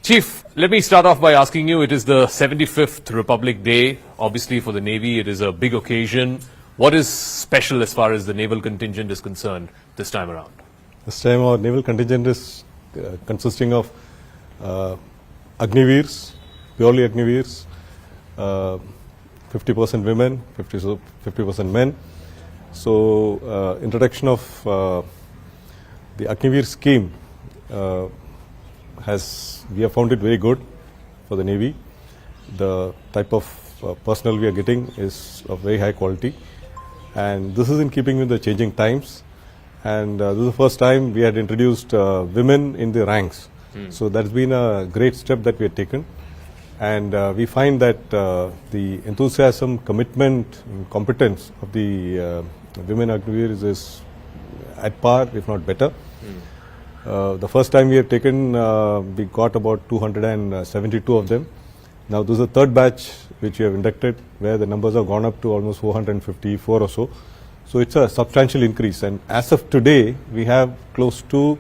Chief, let me start off by asking you, it is the 75th Republic Day. Obviously for the Navy, it is a big occasion. What is special as far as the naval contingent is concerned this time around? This time our naval contingent is consisting of Agniveers, purely Agniveers, 50% women, 50% men. So introduction of the Agniveer scheme we have found it very good for the Navy. The type of personnel we are getting is of very high quality, and this is in keeping with the changing times. And this is the first time we had introduced women in the ranks. So that's been a great step that we have taken. And we find that the enthusiasm, commitment, and competence of the women Agniveers is at par, if not better. The first time we have taken, we got about 272 of them. Now this is the third batch which we have inducted, where the numbers have gone up to almost 454 or so. So it's a substantial increase, and as of today, we have close to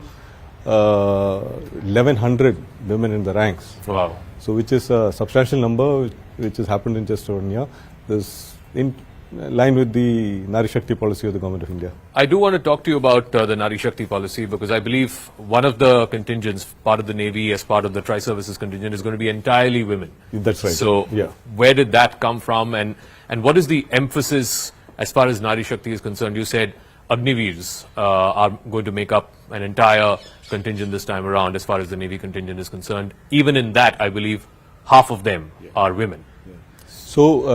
1,100 women in the ranks. Wow! So which is a substantial number, which has happened in just 1 year. This in line with the Nari Shakti policy of the Government of India. I do want to talk to you about the Nari Shakti policy because I believe one of the contingents, part of the Navy as part of the Tri-Services contingent, is going to be entirely women. That's right. So yeah. Where did that come from, and what is the emphasis as far as Nari Shakti is concerned? You said Agniveers are going to make up an entire contingent this time around as far as the Navy contingent is concerned. Even in that, I believe half of them are women. So,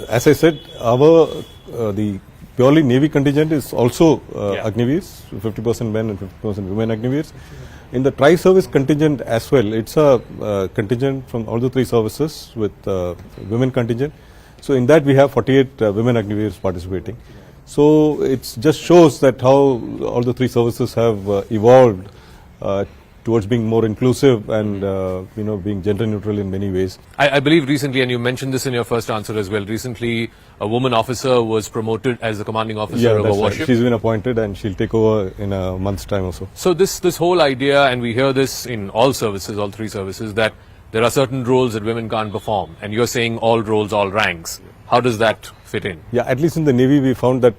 as I said, the purely Navy contingent is also Agniveers, 50% men and 50% women Agniveers. In the Tri-Service contingent as well, it's a contingent from all the three services with women contingent. So in that we have 48 women Agniveers participating. So it just shows that how all the three services have evolved towards being more inclusive and being gender neutral in many ways. I believe recently, and you mentioned this in your first answer as well, recently a woman officer was promoted as the commanding officer of a warship. Right. She's been appointed and she'll take over in a month's time or so. So this whole idea, and we hear this in all services, all three services, that there are certain roles that women can't perform, and you're saying all roles, all ranks. How does that fit in? Yeah, at least in the Navy we found that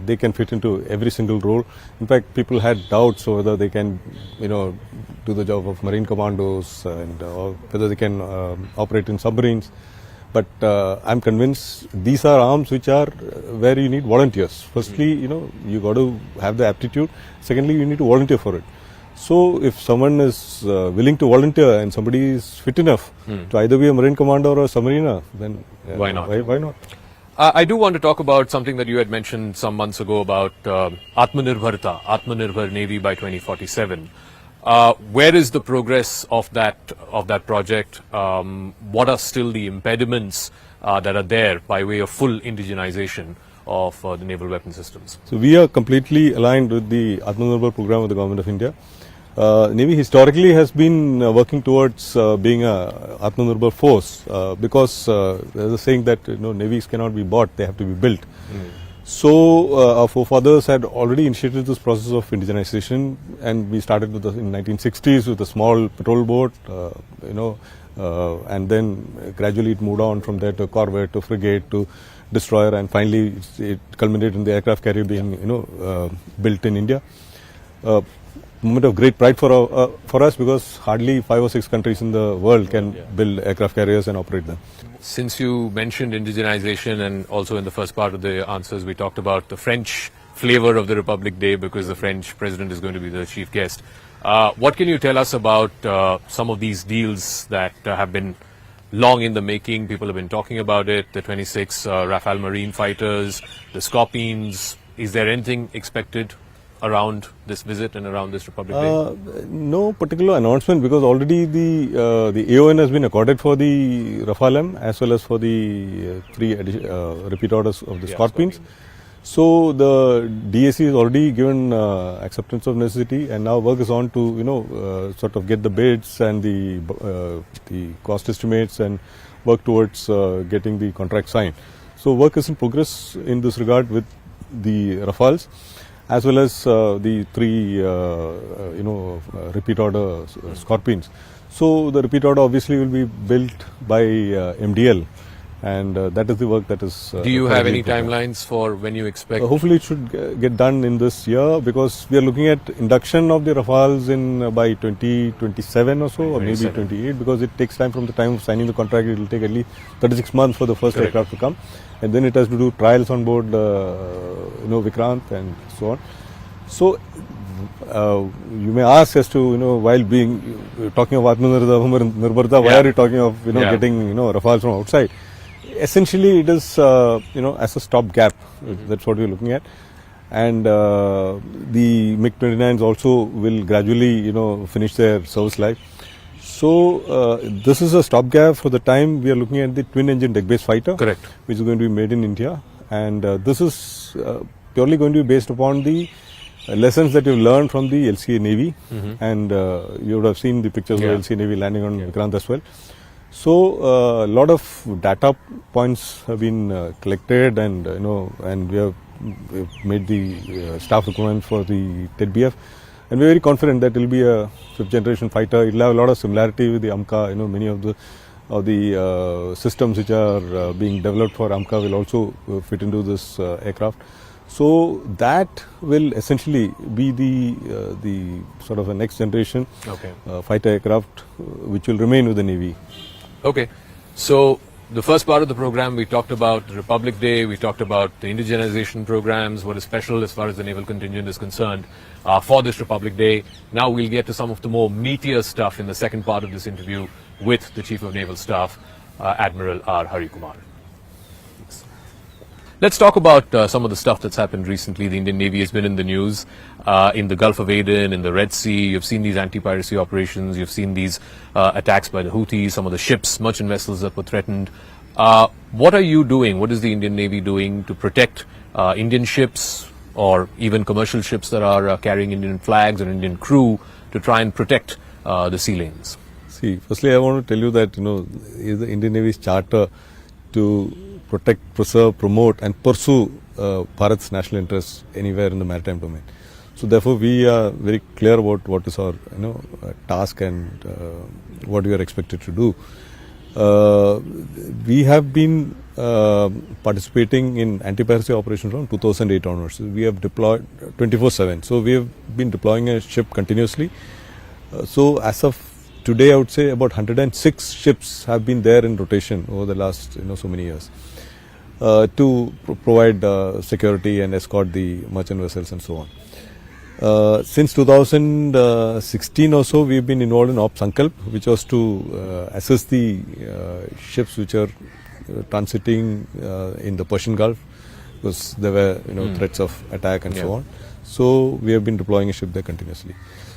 they can fit into every single role. In fact, people had doubts whether they can do the job of marine commandos and or whether they can operate in submarines. But I'm convinced these are arms which are where you need volunteers. Firstly, you got to have the aptitude. Secondly, you need to volunteer for it. So if someone is willing to volunteer and somebody is fit enough to either be a marine commander or a submariner, then why not? Why not? I do want to talk about something that you had mentioned some months ago about Atmanirbharta Navy by 2047. Where is the progress of that project? What are still the impediments that are there by way of full indigenization of the naval weapon systems? So we are completely aligned with the Atmanirbhar program of the Government of India. Navy historically has been working towards being a Atmanirbhar force because there's a saying that navies cannot be bought; they have to be built. So our forefathers had already initiated this process of indigenization, and we started with in 1960s with a small patrol boat, and then gradually it moved on from there to corvette, to frigate, to destroyer, and finally it culminated in the aircraft carrier being built in India. Moment of great pride for us because hardly 5 or 6 countries in the world can build aircraft carriers and operate them. Since you mentioned indigenization, and also in the first part of the answers we talked about the French flavor of the Republic Day because the French president is going to be the chief guest. What can you tell us about some of these deals that have been long in the making. People have been talking about it. The 26 Rafale Marine fighters, the Scorpions. Is there anything expected around this visit and around this Republic Day? No particular announcement, because already the AON has been accorded for the Rafale M as well as for the three repeat orders of the Scorpions. So the DAC has already given acceptance of necessity, and now work is on to sort of get the bids and the cost estimates and work towards getting the contract signed. So work is in progress in this regard with the Rafales as well as the three repeat order Scorpions. So the repeat order obviously will be built by MDL. And that is the work that is. Do you have any timelines for when you expect? Hopefully it should get done in this year, because we are looking at induction of the Rafales in by 2027 or so, or maybe 28, because it takes time from the time of signing the contract. It will take at least 36 months for the first aircraft to come, and then it has to do trials on board, Vikrant and so on. So you may ask as to, while talking of Atmanirbharta, why are you talking of getting Rafales from outside? Essentially, it is as a stopgap. That's what we're looking at, and the MiG-29s also will gradually finish their service life. So this is a stopgap for the time we are looking at the twin-engine deck-based fighter, correct, which is going to be made in India, and this is purely going to be based upon the lessons that you've learned from the LCA Navy, and you would have seen the pictures of LCA Navy landing on Vikrant as well. So a lot of data points have been collected, and and we've made the staff requirement for the TED-BF, and we're very confident that it will be a fifth generation fighter. It will have a lot of similarity with the AMCA. Many of the systems which are being developed for AMCA will also fit into this aircraft. So that will essentially be the sort of a next generation fighter aircraft, which will remain with the Navy. Okay, so the first part of the program, we talked about the Republic Day, we talked about the indigenization programs, what is special as far as the naval contingent is concerned for this Republic Day. Now we'll get to some of the more meatier stuff in the second part of this interview with the Chief of Naval Staff, Admiral R. Hari Kumar. Let's talk about some of the stuff that's happened recently. The Indian Navy has been in the news in the Gulf of Aden, in the Red Sea. You've seen these anti-piracy operations. You've seen these attacks by the Houthis, some of the ships, merchant vessels that were threatened. What are you doing? What is the Indian Navy doing to protect Indian ships or even commercial ships that are carrying Indian flags or Indian crew to try and protect the sea lanes? See, firstly, I want to tell you that, is the Indian Navy's charter to protect, preserve, promote and pursue Bharat's national interests anywhere in the maritime domain. So therefore we are very clear about what is our task and what we are expected to do. We have been participating in anti-piracy operations from 2008 onwards. We have deployed 24/7. So we have been deploying a ship continuously. So as of today, I would say about 106 ships have been there in rotation over the last so many years. To provide security and escort the merchant vessels and so on. Since 2016 or so, we have been involved in Op Sankalp, which was to assess the ships which are transiting in the Persian Gulf, because there were threats of attack and so on. So we have been deploying a ship there continuously.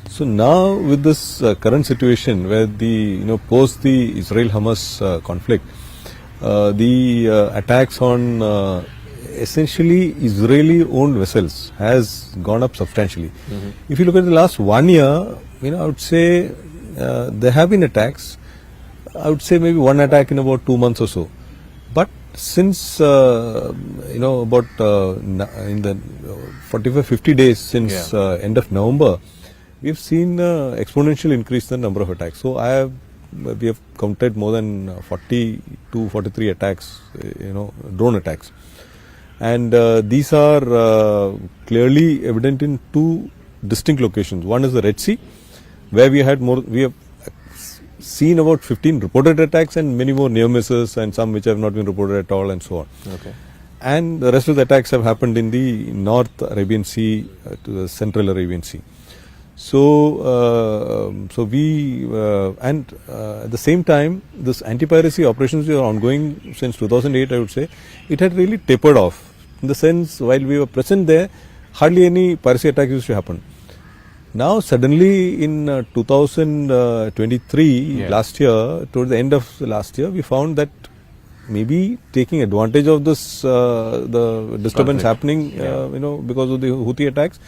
So now with this current situation where the post the Israel-Hamas conflict, the attacks on essentially Israeli-owned vessels has gone up substantially. If you look at the last 1 year, I would say there have been attacks. I would say maybe one attack in about 2 months or so. But since about in the 45-50 days since end of November, we've seen exponential increase in the number of attacks. So we have counted more than 40 to 43 attacks, drone attacks. And these are clearly evident in two distinct locations. One is the Red Sea, where we have seen about 15 reported attacks and many more near misses and some which have not been reported at all and so on. Okay. And the rest of the attacks have happened in the North Arabian Sea to the Central Arabian Sea. So, at the same time, this anti-piracy operations are ongoing since 2008. I would say it had really tapered off. In the sense, while we were present there, hardly any piracy attacks used to happen. Now, suddenly in 2023, last year, towards the end of last year, we found that maybe taking advantage of this, the disturbance happening, because of the Houthi attacks,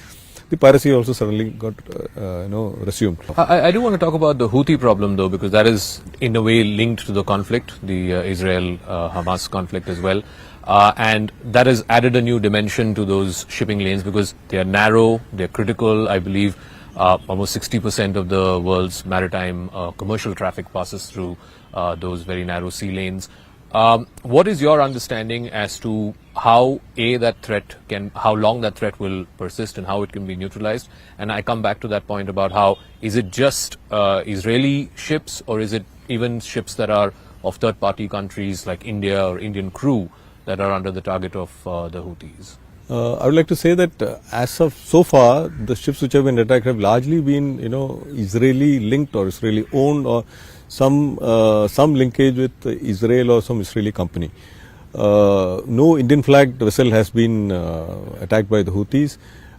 the piracy also suddenly got, resumed. I do want to talk about the Houthi problem, though, because that is in a way linked to the conflict, the Israel-Hamas conflict as well. And that has added a new dimension to those shipping lanes because they are narrow, they are critical. I believe almost 60% of the world's maritime commercial traffic passes through those very narrow sea lanes. What is your understanding as to how how long that threat will persist and how it can be neutralized? And I come back to that point about how is it just Israeli ships or is it even ships that are of third-party countries like India or Indian crew that are under the target of the Houthis? I would like to say that as of so far, the ships which have been attacked have largely been, Israeli linked or Israeli owned or some linkage with Israel or some Israeli company. No Indian flagged vessel has been attacked by the Houthis.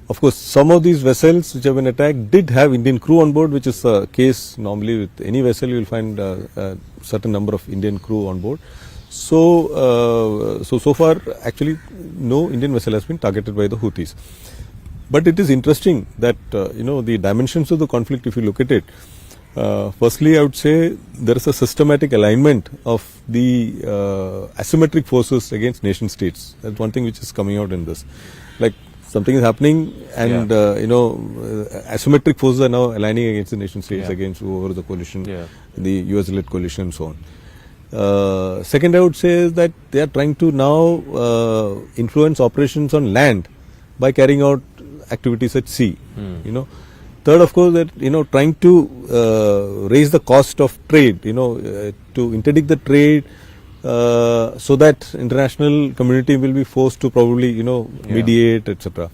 Of course, some of these vessels which have been attacked did have Indian crew on board, which is the case normally with any vessel. You will find a certain number of Indian crew on board. So far, actually, no Indian vessel has been targeted by the Houthis. But it is interesting that, the dimensions of the conflict, if you look at it, firstly, I would say there is a systematic alignment of the asymmetric forces against nation states. That's one thing which is coming out in this. Like something is happening and, asymmetric forces are now aligning against the nation states, against whoever the coalition, the US-led coalition and so on. Second, I would say is that they are trying to now influence operations on land by carrying out activities at sea. Third, of course, that trying to raise the cost of trade. To interdict the trade, so that international community will be forced to probably mediate, etc.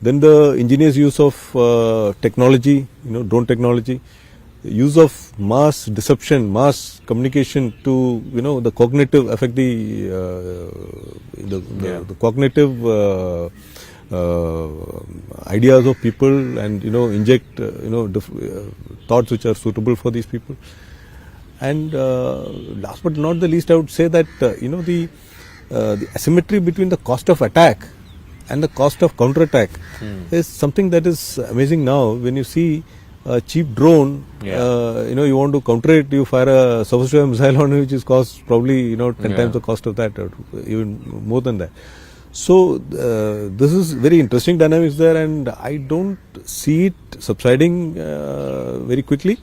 Then the ingenious use of technology, drone technology. Use of mass deception, mass communication to the cognitive affect the cognitive ideas of people and inject thoughts which are suitable for these people. And last but not the least, I would say that the asymmetry between the cost of attack and the cost of counter-attack is something that is amazing now. When you see a cheap drone, you want to counter it, you fire a surface-to-air missile on it, which is cost probably 10 times the cost of that, or even more than that. So this is very interesting dynamics there, and I don't see it subsiding very quickly.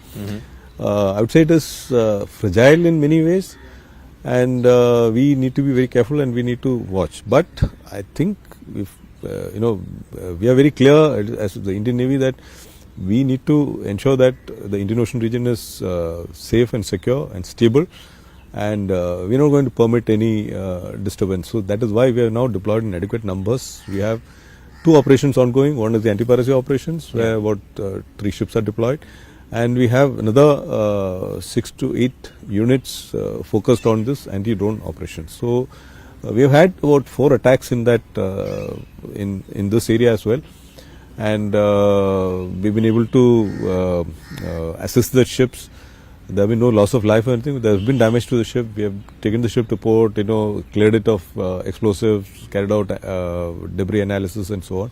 I would say it is fragile in many ways, and we need to be very careful and we need to watch. But I think if we are very clear as the Indian Navy that we need to ensure that the Indian Ocean region is safe and secure and stable, and we are not going to permit any disturbance. So that is why we are now deployed in adequate numbers. We have 2 operations ongoing. One is the anti-piracy operations, where about 3 ships are deployed, and we have another 6 to 8 units focused on this anti-drone operations. So we have had about 4 attacks in that in this area as well. And we've been able to assist the ships. There have been no loss of life or anything. There has been damage to the ship. We have taken the ship to port, cleared it of explosives, carried out debris analysis and so on.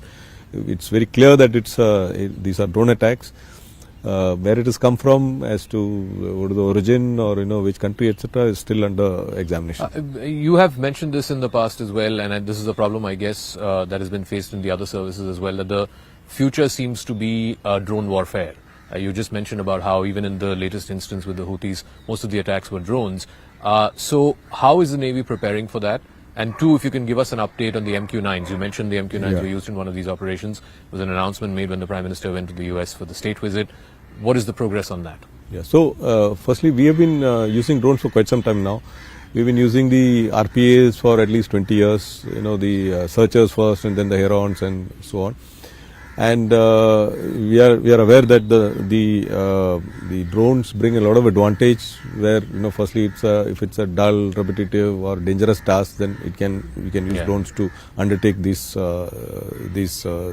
It's very clear that these are drone attacks. Where it has come from, as to what is the origin or which country, etc., is still under examination. You have mentioned this in the past as well, and this is a problem, I guess, that has been faced in the other services as well, that the future seems to be drone warfare. You just mentioned about how even in the latest instance with the Houthis, most of the attacks were drones. So how is the Navy preparing for that? And 2, if you can give us an update on the MQ-9s. You mentioned the MQ-9s were used in one of these operations. There was an announcement made when the Prime Minister went to the US for the state visit. What is the progress on that? Yeah. So, firstly, we have been using drones for quite some time now. We've been using the RPAs for at least 20 years, the searchers first and then the herons and so on. And we are aware that the drones bring a lot of advantage. Where firstly, if it's a dull, repetitive, or dangerous task, then we can use drones to undertake these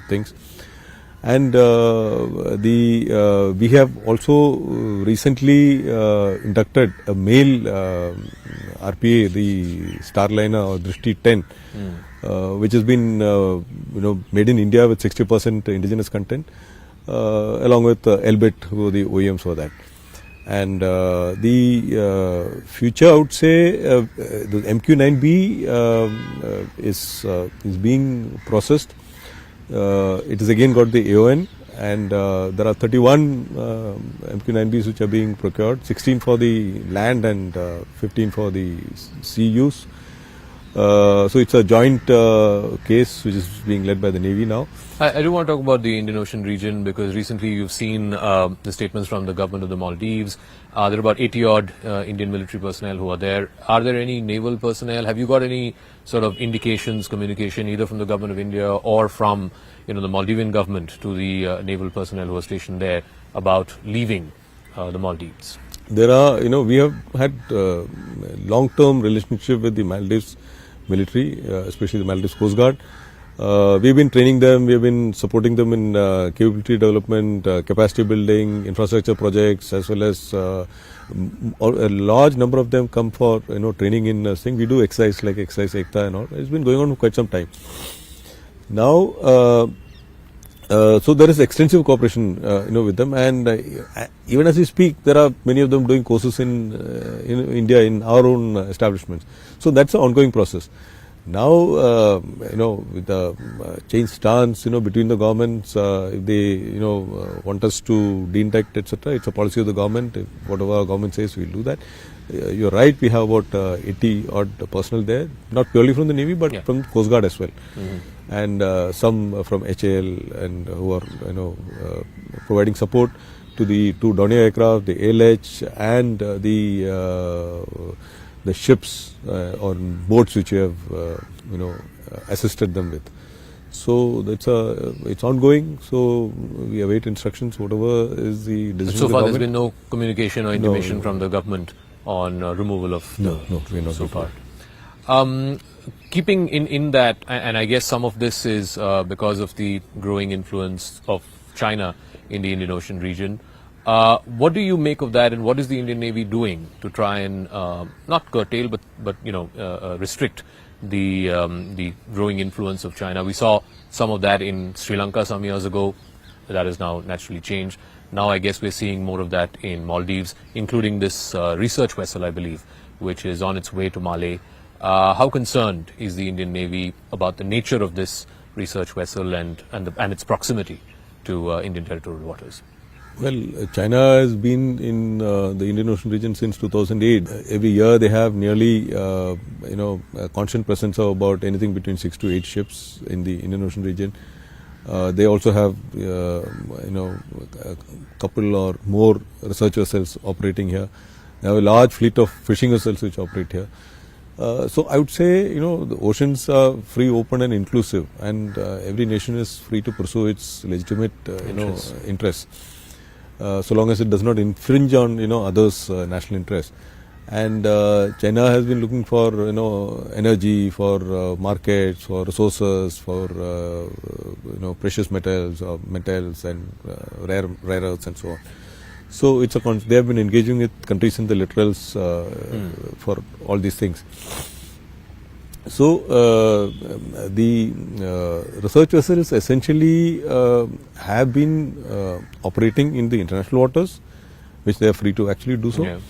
things. And we have also recently inducted a male RPA, the Starliner or Drishti 10. Which has been made in India with 60% indigenous content, along with Elbit, who are the OEMs for that. And the future, I would say, the MQ-9B is being processed. It has again got the AON, and there are 31 MQ-9Bs which are being procured, 16 for the land and 15 for the sea use. So it's a joint case which is being led by the Navy now. I do want to talk about the Indian Ocean region, because recently you've seen the statements from the government of the Maldives. There are about 80 odd Indian military personnel who are there. Are there any naval personnel? Have you got any sort of indications, communication, either from the government of India or from the Maldivian government to the naval personnel who are stationed there about leaving the Maldives? There are, we have had long-term relationship with the Maldives military, especially the Maldives Coast Guard. We've been training them, we've been supporting them in capability development, capacity building, infrastructure projects, as well as a large number of them come for training in thing. We do exercise like exercise Ekta and all. It's been going on for quite some time. Now, so there is extensive cooperation, with them, and even as we speak, there are many of them doing courses in India in our own establishments. So that's an ongoing process. Now, with the change stance, between the governments, if they, want us to de-induct, etc., it's a policy of the government. If whatever our government says, we'll do that. You're right. We have about 80 odd personnel there, not purely from the Navy, but from the Coast Guard as well. And some from HAL, and who are providing support to the two Dornier aircraft, the ALH, and the ships or boats which we have assisted them with. So it's ongoing. So we await instructions, whatever is the decision. So of the far, government. there's been no communication or intimation from the government on removal of no, we're not so far. Keeping in that, and I guess some of this is because of the growing influence of China in the Indian Ocean region. What do you make of that, and what is the Indian Navy doing to try and not curtail, but restrict the growing influence of China? We saw some of that in Sri Lanka some years ago. That has now naturally changed. Now I guess we're seeing more of that in Maldives, including this research vessel, I believe, which is on its way to Malé. How concerned is the Indian Navy about the nature of this research vessel and its proximity to Indian territorial waters? Well, China has been in the Indian Ocean region since 2008. Every year they have nearly, a constant presence of about anything between 6 to 8 ships in the Indian Ocean region. They also have, a couple or more research vessels operating here. They have a large fleet of fishing vessels which operate here. So I would say, the oceans are free, open and inclusive, and every nation is free to pursue its legitimate, interests. So long as it does not infringe on, others' national interests. And China has been looking for, energy, for markets, for resources, for, precious metals or metals and rare earths and so on. So it's they have been engaging with countries in the littorals for all these things. So the research vessels essentially have been operating in the international waters, which they are free to actually do so. Yeah.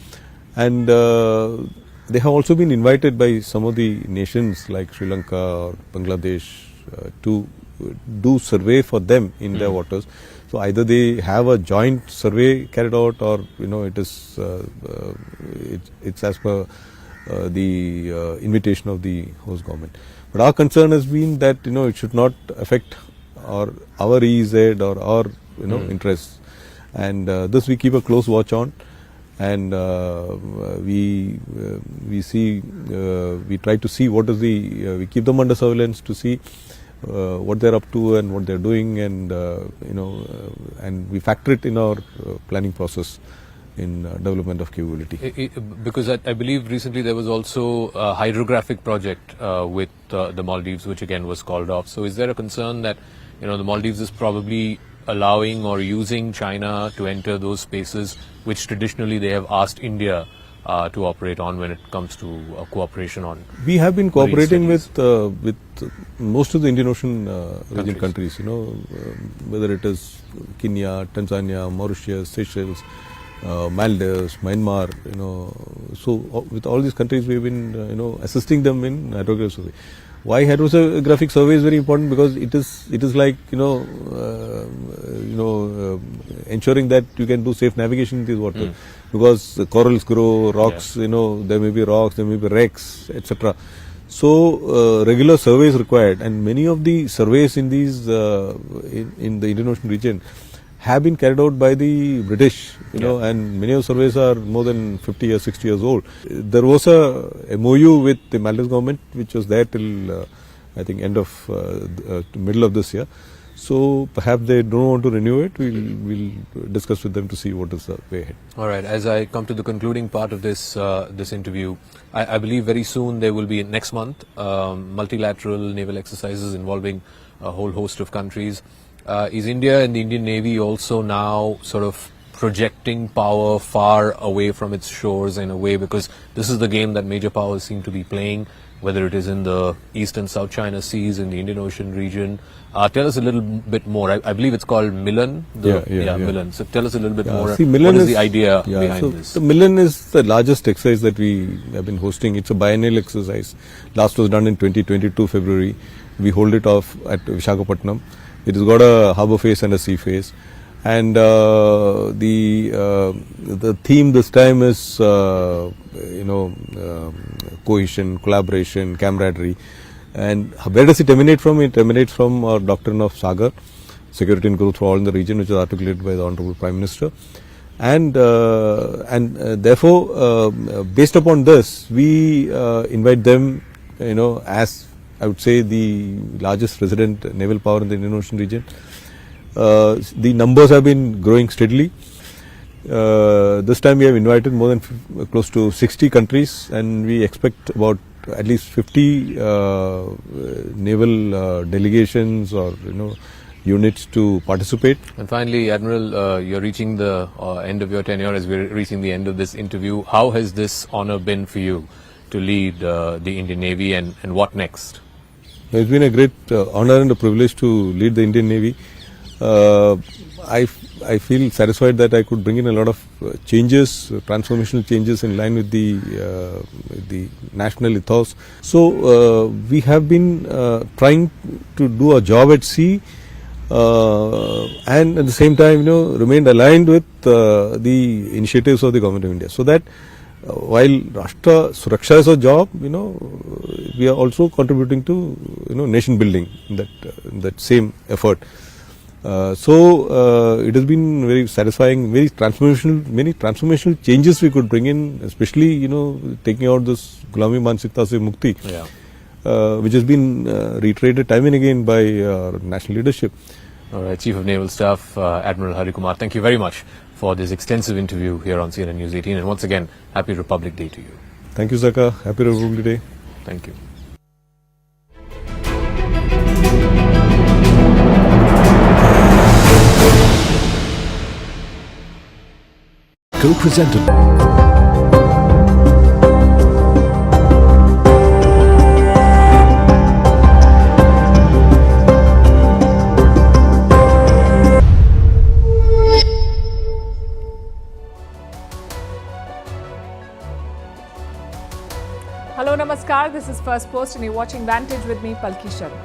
And they have also been invited by some of the nations like Sri Lanka or Bangladesh to do survey for them in their waters. So either they have a joint survey carried out, or it is it's as per the invitation of the host government. But our concern has been that it should not affect our EEZ or our interests, and this we keep a close watch on, and we try to see what is we keep them under surveillance to see what they're up to and what they're doing, and and we factor it in our planning process in development of capability. Because I believe recently there was also a hydrographic project with the Maldives, which again was called off. So is there a concern that the Maldives is probably allowing or using China to enter those spaces which traditionally they have asked India to operate on when it comes to cooperation on? We have been cooperating with most of the Indian Ocean region countries, whether it is Kenya, Tanzania, Mauritius, Seychelles, Maldives, Myanmar, so with all these countries we've been, assisting them in hydrographic survey. Why hydrographic survey is very important? Because it is like, ensuring that you can do safe navigation in these waters. Because the corals grow, rocks, there may be rocks, there may be wrecks, etc. So regular surveys required, and many of the surveys in these in the Indian Ocean region have been carried out by the British, and many of the surveys are more than 50 years, 60 years old. There was a MOU with the Maldives government, which was there till I think end of middle of this year. So perhaps they don't want to renew it. We'll discuss with them to see what is the way ahead. All right. As I come to the concluding part of this this interview, I believe very soon there will be next month multilateral naval exercises involving a whole host of countries. Is India and the Indian Navy also now sort of projecting power far away from its shores in a way, because this is the game that major powers seem to be playing, whether it is in the East and South China Seas, in the Indian Ocean region? Tell us a little bit more. I believe it's called Milan. Milan. So tell us a little bit more. See, what is the idea behind this? The Milan is the largest exercise that we have been hosting. It's a biennial exercise. Last was done in 2022 February. We hold it off at Visakhapatnam. It has got a harbour phase and a sea phase, and the theme this time is cohesion, collaboration, camaraderie. And where does it emanate from? It emanates from our doctrine of Sagar, security and growth for all in the region, which is articulated by the Honourable Prime Minister. And therefore, based upon this, we invite them, as I would say the largest resident naval power in the Indian Ocean region. The numbers have been growing steadily. This time we have invited more than close to 60 countries, and we expect about at least 50 naval delegations or units to participate. And finally, Admiral, you're reaching the end of your tenure as we're reaching the end of this interview. How has this honor been for you to lead the Indian Navy, and what next? It's been a great honor and a privilege to lead the Indian Navy. I feel satisfied that I could bring in a lot of changes, transformational changes in line with the national ethos. So we have been trying to do a job at sea, and at the same time, remained aligned with the initiatives of the Government of India. So that while Rashtra Suraksha is a job, we are also contributing to nation building in that same effort. So it has been very satisfying, many transformational changes we could bring in, especially taking out this Gulami Mansikta se Mukti, which has been reiterated time and again by national leadership. All right, Chief of Naval Staff Admiral Hari Kumar, thank you very much for this extensive interview here on CNN News 18, and once again, Happy Republic Day to you. Thank you, Zaka. Happy Republic Day. Thank you. Co-presented. Hello, Namaskar. This is First Post and you're watching Vantage with me, Palki Sharma.